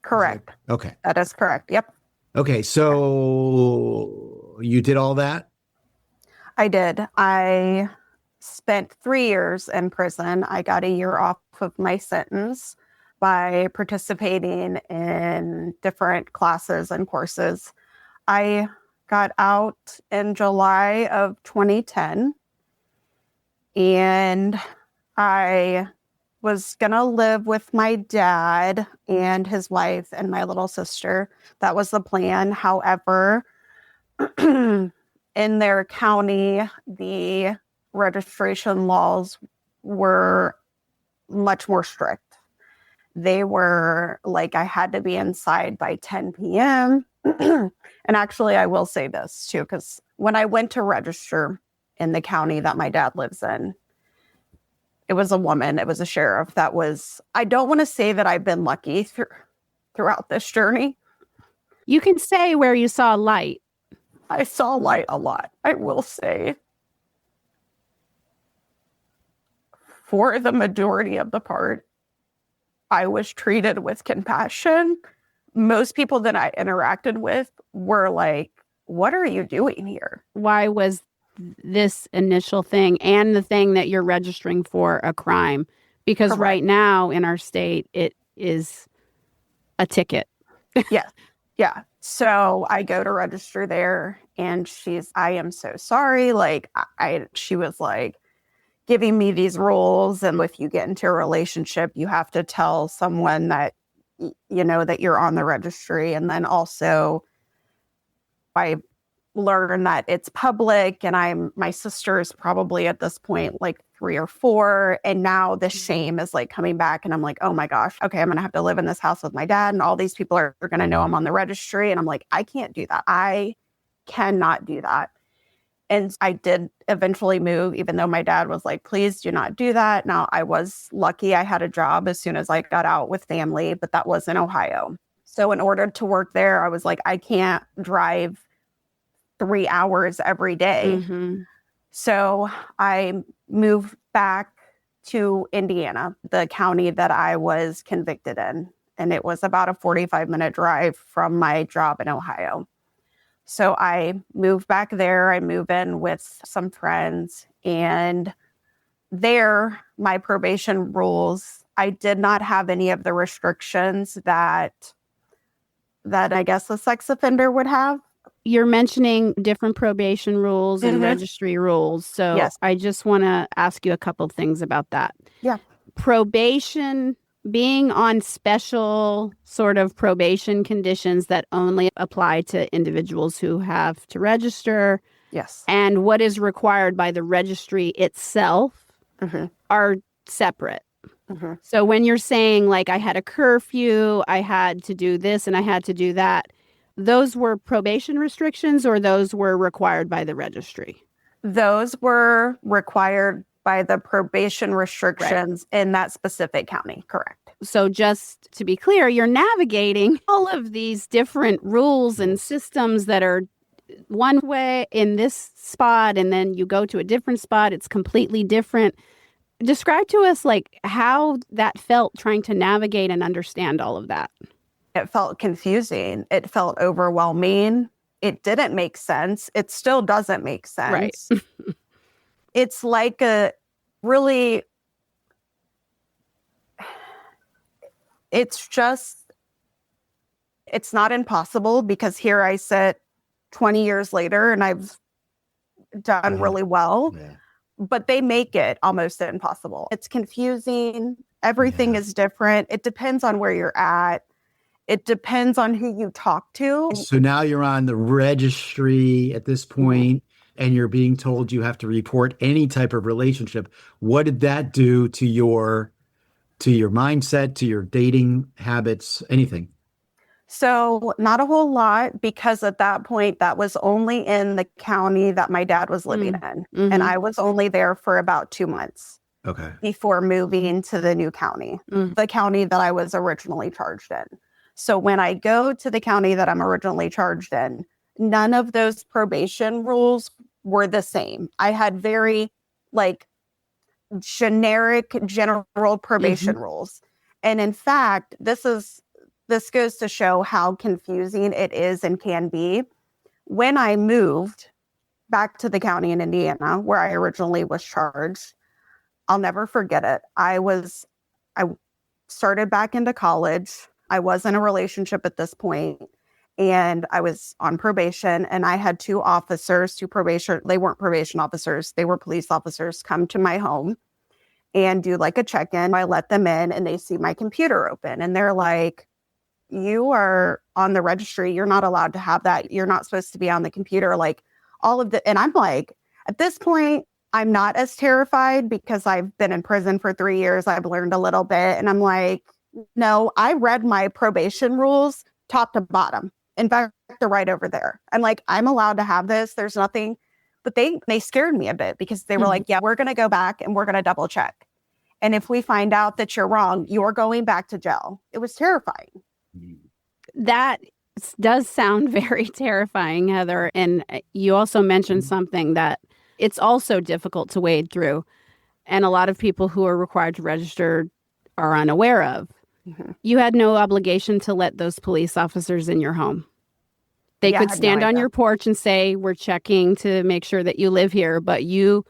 Correct. Okay. That is correct. Yep. Okay. So you did all that? I did. I spent 3 years in prison. I got a year off of my sentence by participating in different classes and courses. I got out in July of 2010, and I was going to live with my dad and his wife and my little sister. That was the plan. However, in their county, the registration laws were much more strict. They were like, I had to be inside by 10 p.m. And actually, I will say this too, because when I went to register in the county that my dad lives in, it was a woman, it was a sheriff that was, I don't want to say that I've been lucky throughout this journey. You can say where you saw light. I saw light a lot, I will say. For the majority of the part, I was treated with compassion. Most people that I interacted with were like, what are you doing here? Why was this initial thing and the thing that you're registering for a crime? Because Correct. Right now in our state, it is a ticket. Yeah. So I go to register there and I am so sorry. Like she was like giving me these rules. And if you get into a relationship, you have to tell someone that, that you're on the registry. And then also I learned that it's public and my sister is probably at this point like 3 or 4. And now the shame is like coming back. And I'm like, oh my gosh, okay, I'm going to have to live in this house with my dad. And all these people are going to know I'm on the registry. And I'm like, I can't do that. I cannot do that. And I did eventually move, even though my dad was like, please do not do that. Now, I was lucky I had a job as soon as I got out with family, but that was in Ohio. So in order to work there, I was like, I can't drive 3 hours every day. Mm-hmm. So I moved back to Indiana, the county that I was convicted in. And it was about a 45-minute drive from my job in Ohio. So I moved back there. I moved in with some friends. And there, my probation rules, I did not have any of the restrictions that I guess a sex offender would have. You're mentioning different probation rules and registry rules. So Yes. I just want to ask you a couple of things about that. Yeah. Probation, being on special sort of probation conditions that only apply to individuals who have to register. Yes. And what is required by the registry itself are separate. Mm-hmm. So when you're saying like I had a curfew, I had to do this and I had to do that, those were probation restrictions or those were required by the registry? Those were required by the probation restrictions in that specific county. Correct. So just to be clear, you're navigating all of these different rules and systems that are one way in this spot, and then you go to a different spot. It's completely different. Describe to us like how that felt trying to navigate and understand all of that. It felt confusing. It felt overwhelming. It didn't make sense. It still doesn't make sense. Right. It's like it's not impossible because here I sit 20 years later and I've done really well. Yeah. But they make it almost impossible. It's confusing. Everything is different. It depends on where you're at. It depends on who you talk to. So now you're on the registry at this point, and you're being told you have to report any type of relationship. What did that do to your mindset, to your dating habits, anything? So not a whole lot, because at that point, that was only in the county that my dad was living in. Mm-hmm. And I was only there for about 2 months. Okay. Before moving to the new county, the county that I was originally charged in. So when I go to the county that I'm originally charged in, none of those probation rules were the same. I had very generic general probation rules. And in fact, this goes to show how confusing it is and can be. When I moved back to the county in Indiana, where I originally was charged, I'll never forget it. I started back into college. I was in a relationship at this point, and I was on probation, and I had two probation. They weren't probation officers. They were police officers come to my home and do like a check-in. I let them in and they see my computer open and they're like, you are on the registry. You're not allowed to have that. You're not supposed to be on the computer. Like all of the, and I'm like, at this point, I'm not as terrified because I've been in prison for 3 years. I've learned a little bit. And I'm like, No, I read my probation rules top to bottom. In fact, they're right over there. I'm like, I'm allowed to have this. There's nothing. But they scared me a bit because they were like, yeah, we're going to go back and we're going to double check. And if we find out that you're wrong, you're going back to jail. It was terrifying. That does sound very terrifying, Heather. And you also mentioned something that it's also difficult to wade through. And a lot of people who are required to register are unaware of. You had no obligation to let those police officers in your home. They could stand on your porch and say, we're checking to make sure that you live here. But you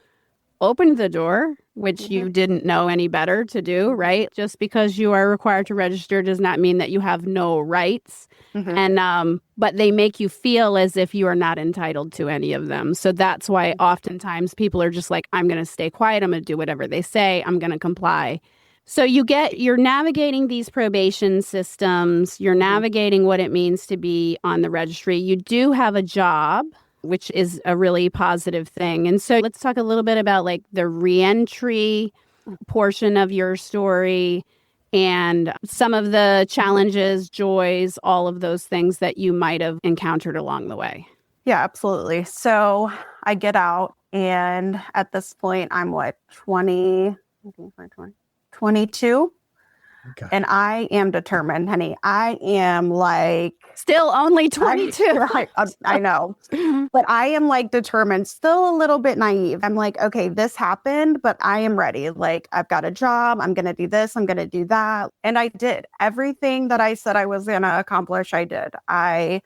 opened the door, which you didn't know any better to do, right? Just because you are required to register does not mean that you have no rights. And but they make you feel as if you are not entitled to any of them. So that's why oftentimes people are just like, I'm going to stay quiet. I'm going to do whatever they say. I'm going to comply. So you're navigating these probation systems. You're navigating what it means to be on the registry. You do have a job, which is a really positive thing. And so let's talk a little bit about like the reentry portion of your story and some of the challenges, joys, all of those things that you might have encountered along the way. Yeah, absolutely. So I get out, and at this point, I'm 22. Okay. And I am determined, honey. I am like... Still only 22. I know. But I am like determined, still a little bit naive. I'm like, okay, this happened, but I am ready. Like, I've got a job. I'm going to do this. I'm going to do that. And I did. Everything that I said I was going to accomplish, I did. I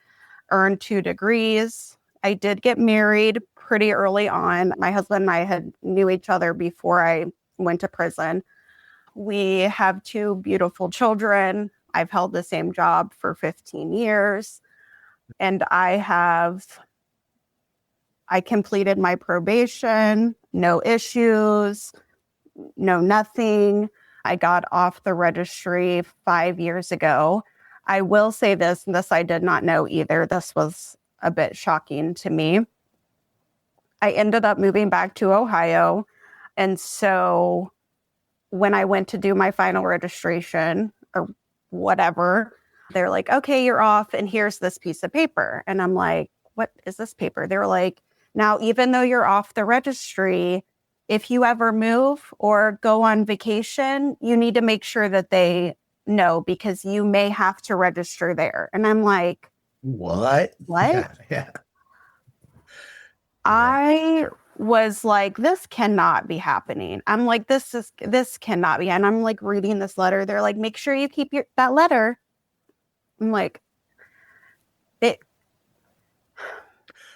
earned 2 degrees. I did get married pretty early on. My husband and I knew each other before I went to prison. We have 2 beautiful children. I've held the same job for 15 years. And I completed my probation, no issues, no nothing. I got off the registry 5 years ago. I will say this I did not know either. This was a bit shocking to me. I ended up moving back to Ohio. And so when I went to do my final registration or whatever, they're like, okay, you're off and here's this piece of paper. And I'm like, what is this paper? They're like, now, even though you're off the registry, if you ever move or go on vacation, you need to make sure that they know because you may have to register there. And I'm like, what? Yeah. I was like, this cannot be happening. I'm like, this cannot be. And I'm like reading this letter. They're like, make sure you keep that letter. I'm like, it.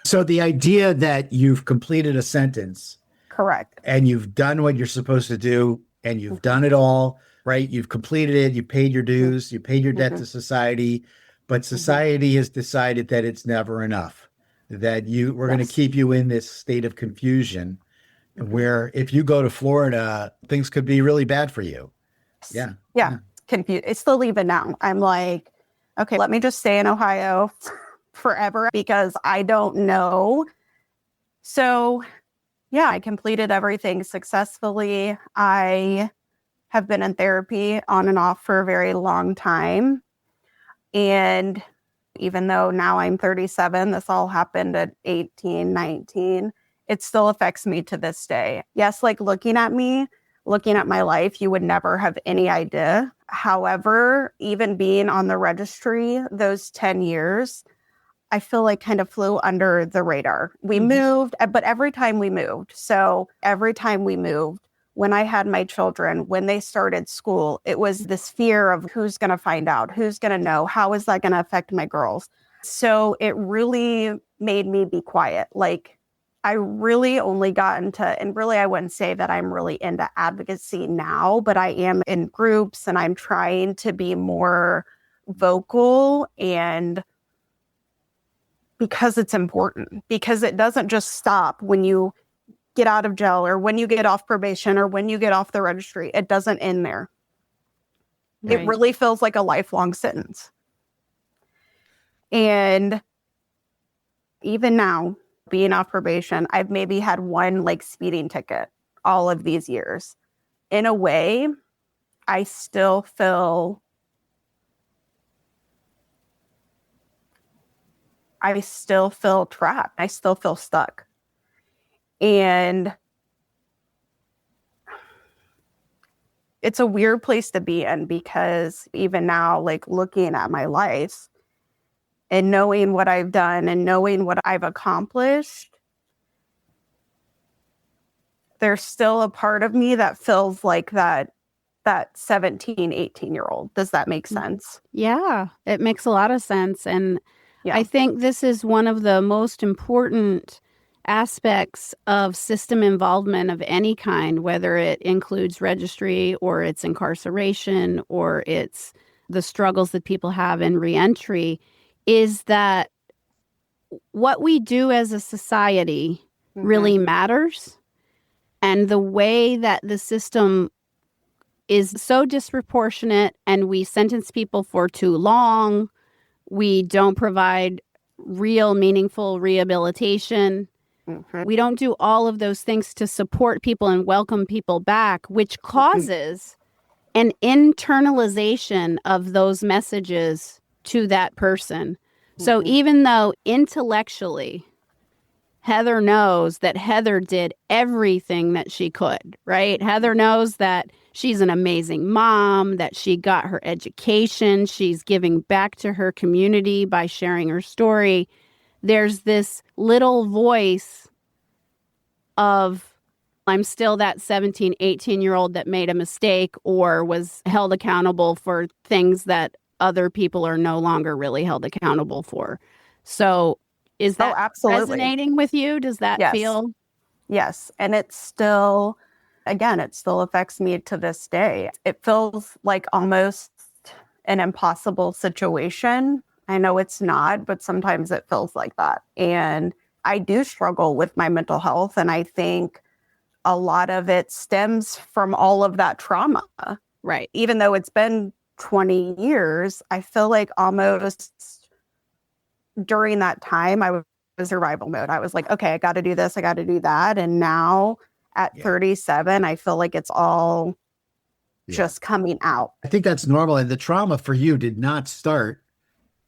So the idea that you've completed a sentence. Correct. And you've done what you're supposed to do and you've done it all, right? You've completed it. You paid your dues. You paid your debt to society, but society has decided that it's never enough. That we're going to keep you in this state of confusion where if you go to Florida, things could be really bad for you. Yeah. Confused. It's still even now. I'm like, okay, let me just stay in Ohio forever because I don't know. So yeah, I completed everything successfully. I have been in therapy on and off for a very long time. And even though now I'm 37, this all happened at 18, 19, it still affects me to this day. Yes, like looking at my life, you would never have any idea. However, even being on the registry those 10 years, I feel like kind of flew under the radar. We moved, but every time we moved, when I had my children, when they started school, it was this fear of who's going to find out, who's going to know, how is that going to affect my girls? So it really made me be quiet. Like I really only got into, and really I wouldn't say that I'm really into advocacy now, but I am in groups and I'm trying to be more vocal and because it's important, because it doesn't just stop when you get out of jail or when you get off probation or when you get off the registry. It doesn't end there. Right. It really feels like a lifelong sentence. And even now, being off probation, I've maybe had one like speeding ticket all of these years. In a way, I still feel I still feel trapped. I still feel stuck. And it's a weird place to be in, because even now, like looking at my life and knowing what I've done and knowing what I've accomplished, there's still a part of me that feels like that 17, 18-year-old. Does that make sense? Yeah, it makes a lot of sense. And Yeah. I think this is one of the most important aspects of system involvement of any kind, whether it includes registry or it's incarceration or it's the struggles that people have in reentry, is that what we do as a society really matters. And the way that the system is so disproportionate, and we sentence people for too long, we don't provide real meaningful rehabilitation. We don't do all of those things to support people and welcome people back, which causes an internalization of those messages to that person. So even though intellectually Heather knows that Heather did everything that she could, right? Heather knows that she's an amazing mom, that she got her education, she's giving back to her community by sharing her story. There's this little voice of, I'm still that 17, 18-year-old that made a mistake or was held accountable for things that other people are no longer really held accountable for. So is that absolutely resonating with you? Does that feel? Yes. And it's still, again, it still affects me to this day. It feels like almost an impossible situation. I know it's not, but sometimes it feels like that. And I do struggle with my mental health. And I think a lot of it stems from all of that trauma. Right. Even though it's been 20 years, I feel like almost during that time, I was in survival mode. I was like, okay, I got to do this, I got to do that. And now at 37, I feel like it's all just coming out. I think that's normal. And the trauma for you did not start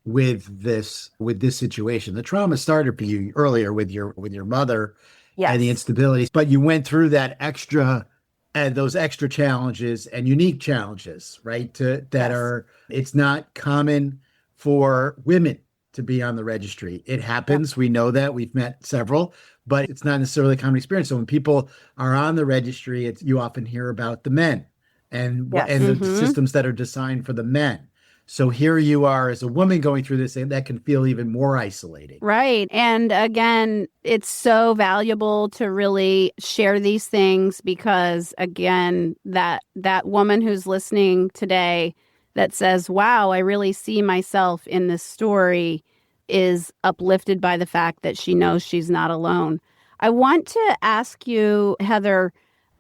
with this situation. The trauma started for you earlier with your mother and the instabilities, but you went through that extra and those extra challenges and unique challenges, right? It's not common for women to be on the registry. It happens. We know that. We've met several, but it's not necessarily a common experience. So when people are on the registry, you often hear about the men and the systems that are designed for the men. So here you are as a woman going through this, and that can feel even more isolating. Right. And again, it's so valuable to really share these things because, again, that woman who's listening today that says, wow, I really see myself in this story, is uplifted by the fact that she knows she's not alone. I want to ask you, Heather,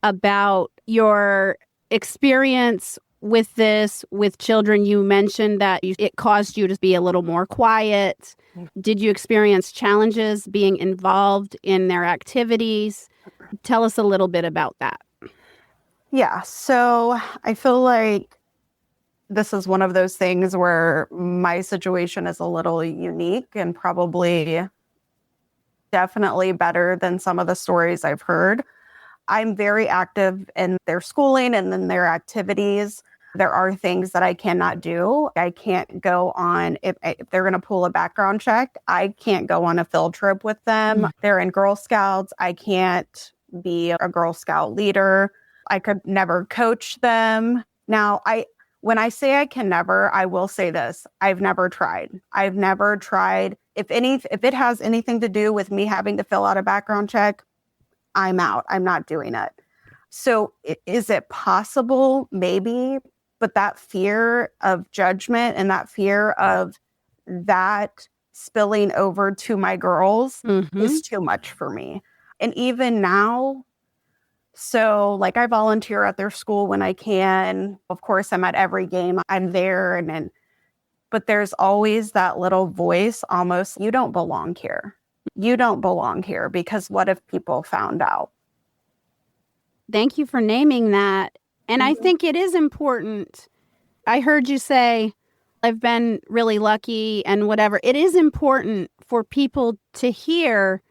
about your experience with this, with children. You mentioned that it caused you to be a little more quiet. Did you experience challenges being involved in their activities? Tell us a little bit about that. Yeah, so I feel like this is one of those things where my situation is a little unique and probably definitely better than some of the stories I've heard. I'm very active in their schooling and in their activities. There are things that I cannot do. I can't go on, if they're going to pull a background check, I can't go on a field trip with them. They're in Girl Scouts. I can't be a Girl Scout leader. I could never coach them. Now, when I say I can never, I will say this. I've never tried. I've never tried. If it has anything to do with me having to fill out a background check, I'm out. I'm not doing it. So is it possible? Maybe. But that fear of judgment and that fear of that spilling over to my girls is too much for me. And even now, so like I volunteer at their school when I can. Of course, I'm at every game. I'm there. But there's always that little voice, almost, you don't belong here. You don't belong here, because what if people found out? Thank you for naming that. And I think it is important. I heard you say, I've been really lucky and whatever. It is important for people to hear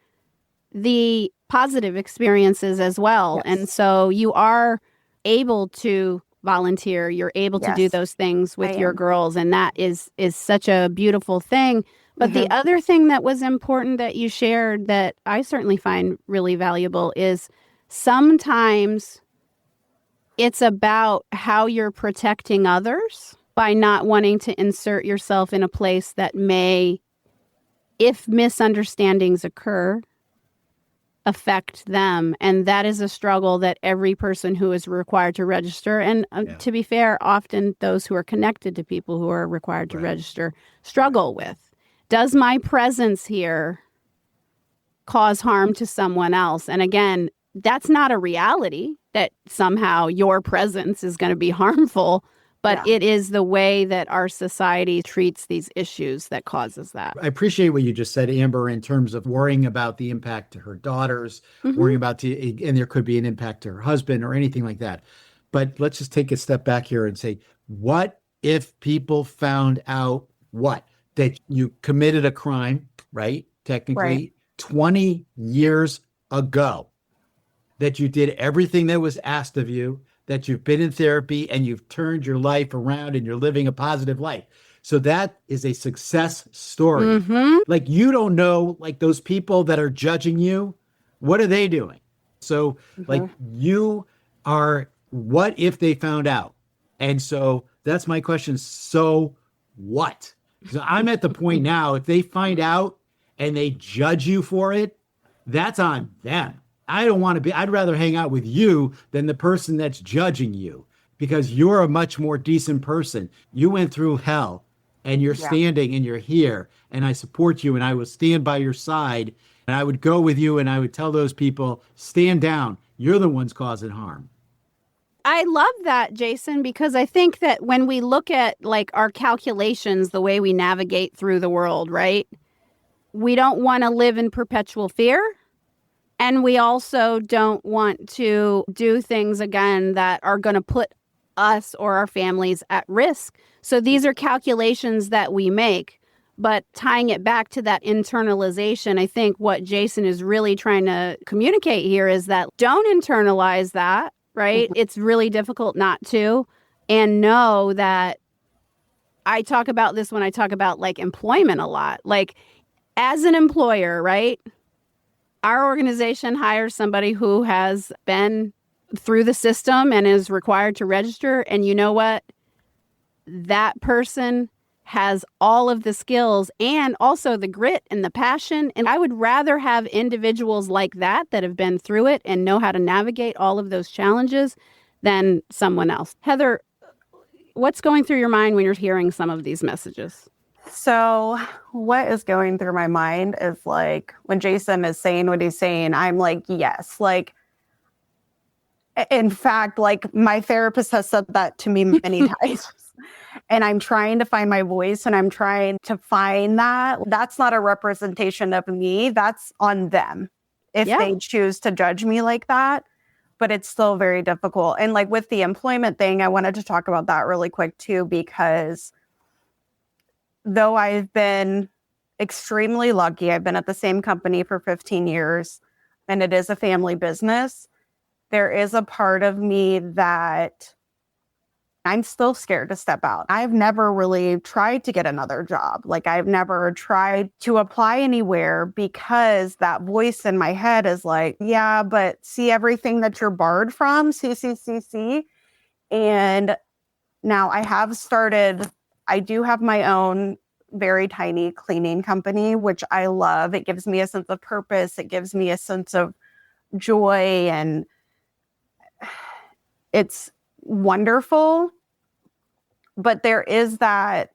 the positive experiences as well. Yes. And so you are able to volunteer, you're able to do Yes, those things with I your am. girls, and that is such a beautiful thing. But the other thing that was important that you shared that I certainly find really valuable is sometimes it's about how you're protecting others by not wanting to insert yourself in a place that may, if misunderstandings occur, affect them. And that is a struggle that every person who is required to register, and to be fair, often those who are connected to people who are required to register struggle with. Does my presence here cause harm to someone else? And again, that's not a reality that somehow your presence is going to be harmful, but it is the way that our society treats these issues that causes that. I appreciate what you just said, Amber, in terms of worrying about the impact to her daughters, worrying about and there could be an impact to her husband or anything like that. But let's just take a step back here and say, what if people found out that you committed a crime, right? Technically, 20 years ago, that you did everything that was asked of you, that you've been in therapy and you've turned your life around and you're living a positive life. So that is a success story. Like, you don't know, like, those people that are judging you, what are they doing? So like, you are, what if they found out? And so that's my question. So what? So I'm at the point now, if they find out and they judge you for it, that's on them. I don't want to be, I'd rather hang out with you than the person that's judging you, because you're a much more decent person. You went through hell and you're standing and you're here, and I support you and I will stand by your side, and I would go with you and I would tell those people, stand down. You're the ones causing harm. I love that, Jason, because I think that when we look at like our calculations, the way we navigate through the world, right? We don't want to live in perpetual fear. And we also don't want to do things, again, that are going to put us or our families at risk. So these are calculations that we make. But tying it back to that internalization, I think what Jason is really trying to communicate here is that don't internalize that, right? It's really difficult not to. And know that I talk about this when I talk about like employment a lot. Like, as an employer, right? Our organization hires somebody who has been through the system and is required to register. And you know what? That person has all of the skills and also the grit and the passion. And I would rather have individuals like that have been through it and know how to navigate all of those challenges than someone else. Heather, what's going through your mind when you're hearing some of these messages? So what is going through my mind is like, when Jason is saying what he's saying, I'm like, yes. Like, in fact, like, my therapist has said that to me many times. And I'm trying to find my voice, and I'm trying to find that. That's not a representation of me. That's on them if they choose to judge me like that. But it's still very difficult. And like with the employment thing, I wanted to talk about that really quick too, because though I've been extremely lucky, I've been at the same company for 15 years, and it is a family business, there is a part of me that I'm still scared to step out. I've never really tried to get another job. Like, I've never tried to apply anywhere because that voice in my head is like, yeah, but see everything that you're barred from, see. And now I do have my own very tiny cleaning company, which I love. It gives me a sense of purpose. It gives me a sense of joy, and it's wonderful. But there is that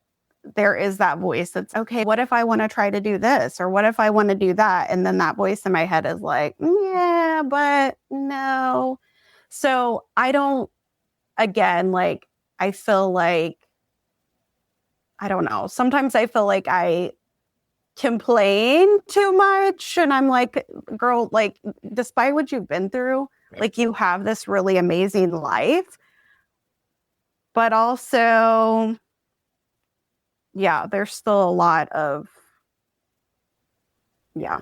voice that's, okay, what if I want to try to do this? Or what if I want to do that? And then that voice in my head is like, yeah, but no. So I don't, again, like, I feel like, I don't know. Sometimes I feel like I complain too much. And I'm like, girl, like, despite what you've been through, like, you have this really amazing life. But also, yeah, there's still a lot of Yeah.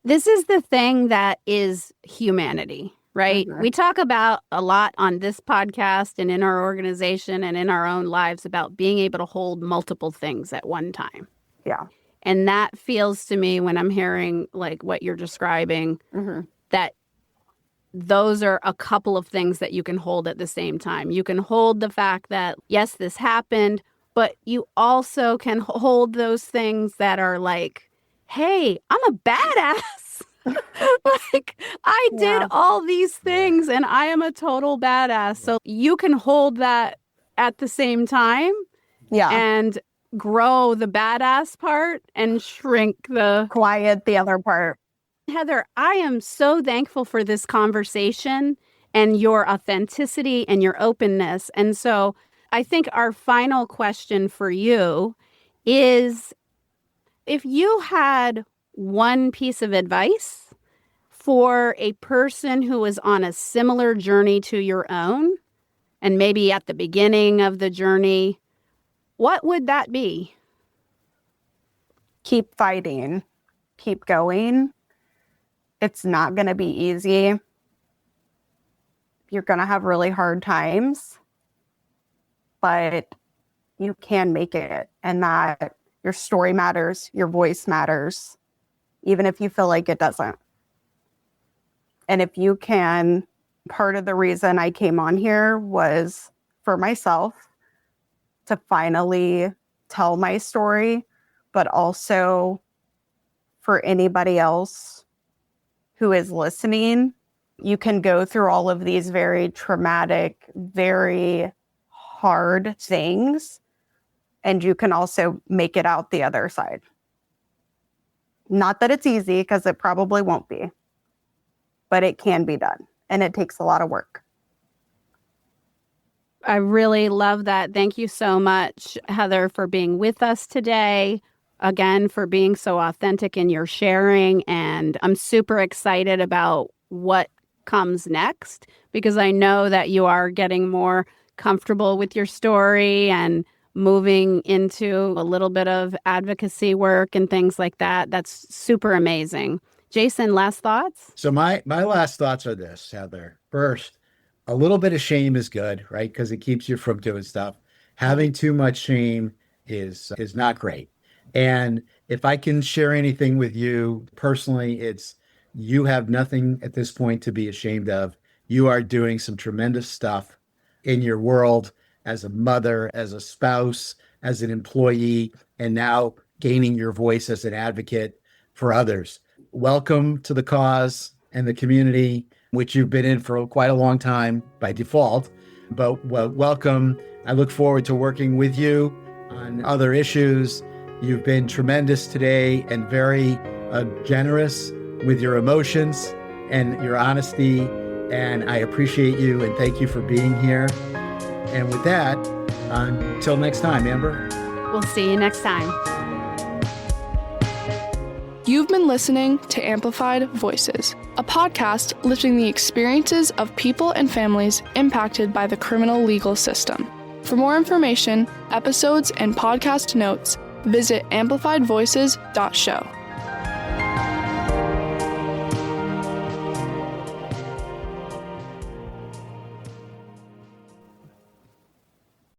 This is the thing that is humanity, right? Mhm. We talk about a lot on this podcast and in our organization and in our own lives about being able to hold multiple things at one time. Yeah. And that feels to me, when I'm hearing like what you're describing, that those are a couple of things that you can hold at the same time. You can hold the fact that, yes, this happened, but you also can hold those things that are like, hey, I'm a badass. Like, I did all these things and I am a total badass. So you can hold that at the same time and grow the badass part and shrink the quiet the other part. Heather, I am so thankful for this conversation and your authenticity and your openness. And so I think our final question for you is, if you had one piece of advice for a person who is on a similar journey to your own, and maybe at the beginning of the journey, what would that be? Keep fighting. Keep going. It's not going to be easy. You're going to have really hard times, but you can make it. And that your story matters, your voice matters, even if you feel like it doesn't. And if you can, part of the reason I came on here was for myself to finally tell my story, but also for anybody else who is listening. You can go through all of these very traumatic, very hard things, and you can also make it out the other side. Not that it's easy, because it probably won't be, but it can be done, and it takes a lot of work. I really love that. Thank you so much, Heather, for being with us today. Again, for being so authentic in your sharing. And I'm super excited about what comes next, because I know that you are getting more comfortable with your story and moving into a little bit of advocacy work and things like that. That's super amazing. Jason, last thoughts? So my last thoughts are this, Heather. First, a little bit of shame is good, right? Because it keeps you from doing stuff. Having too much shame is not great. And if I can share anything with you personally, it's you have nothing at this point to be ashamed of. You are doing some tremendous stuff in your world as a mother, as a spouse, as an employee, and now gaining your voice as an advocate for others. Welcome to the cause and the community, which you've been in for quite a long time by default. But welcome. I look forward to working with you on other issues. You've been tremendous today and very generous with your emotions and your honesty. And I appreciate you and thank you for being here. And with that, until next time, Amber. We'll see you next time. You've been listening to Amplified Voices, a podcast lifting the experiences of people and families impacted by the criminal legal system. For more information, episodes, and podcast notes, visit amplifiedvoices.show.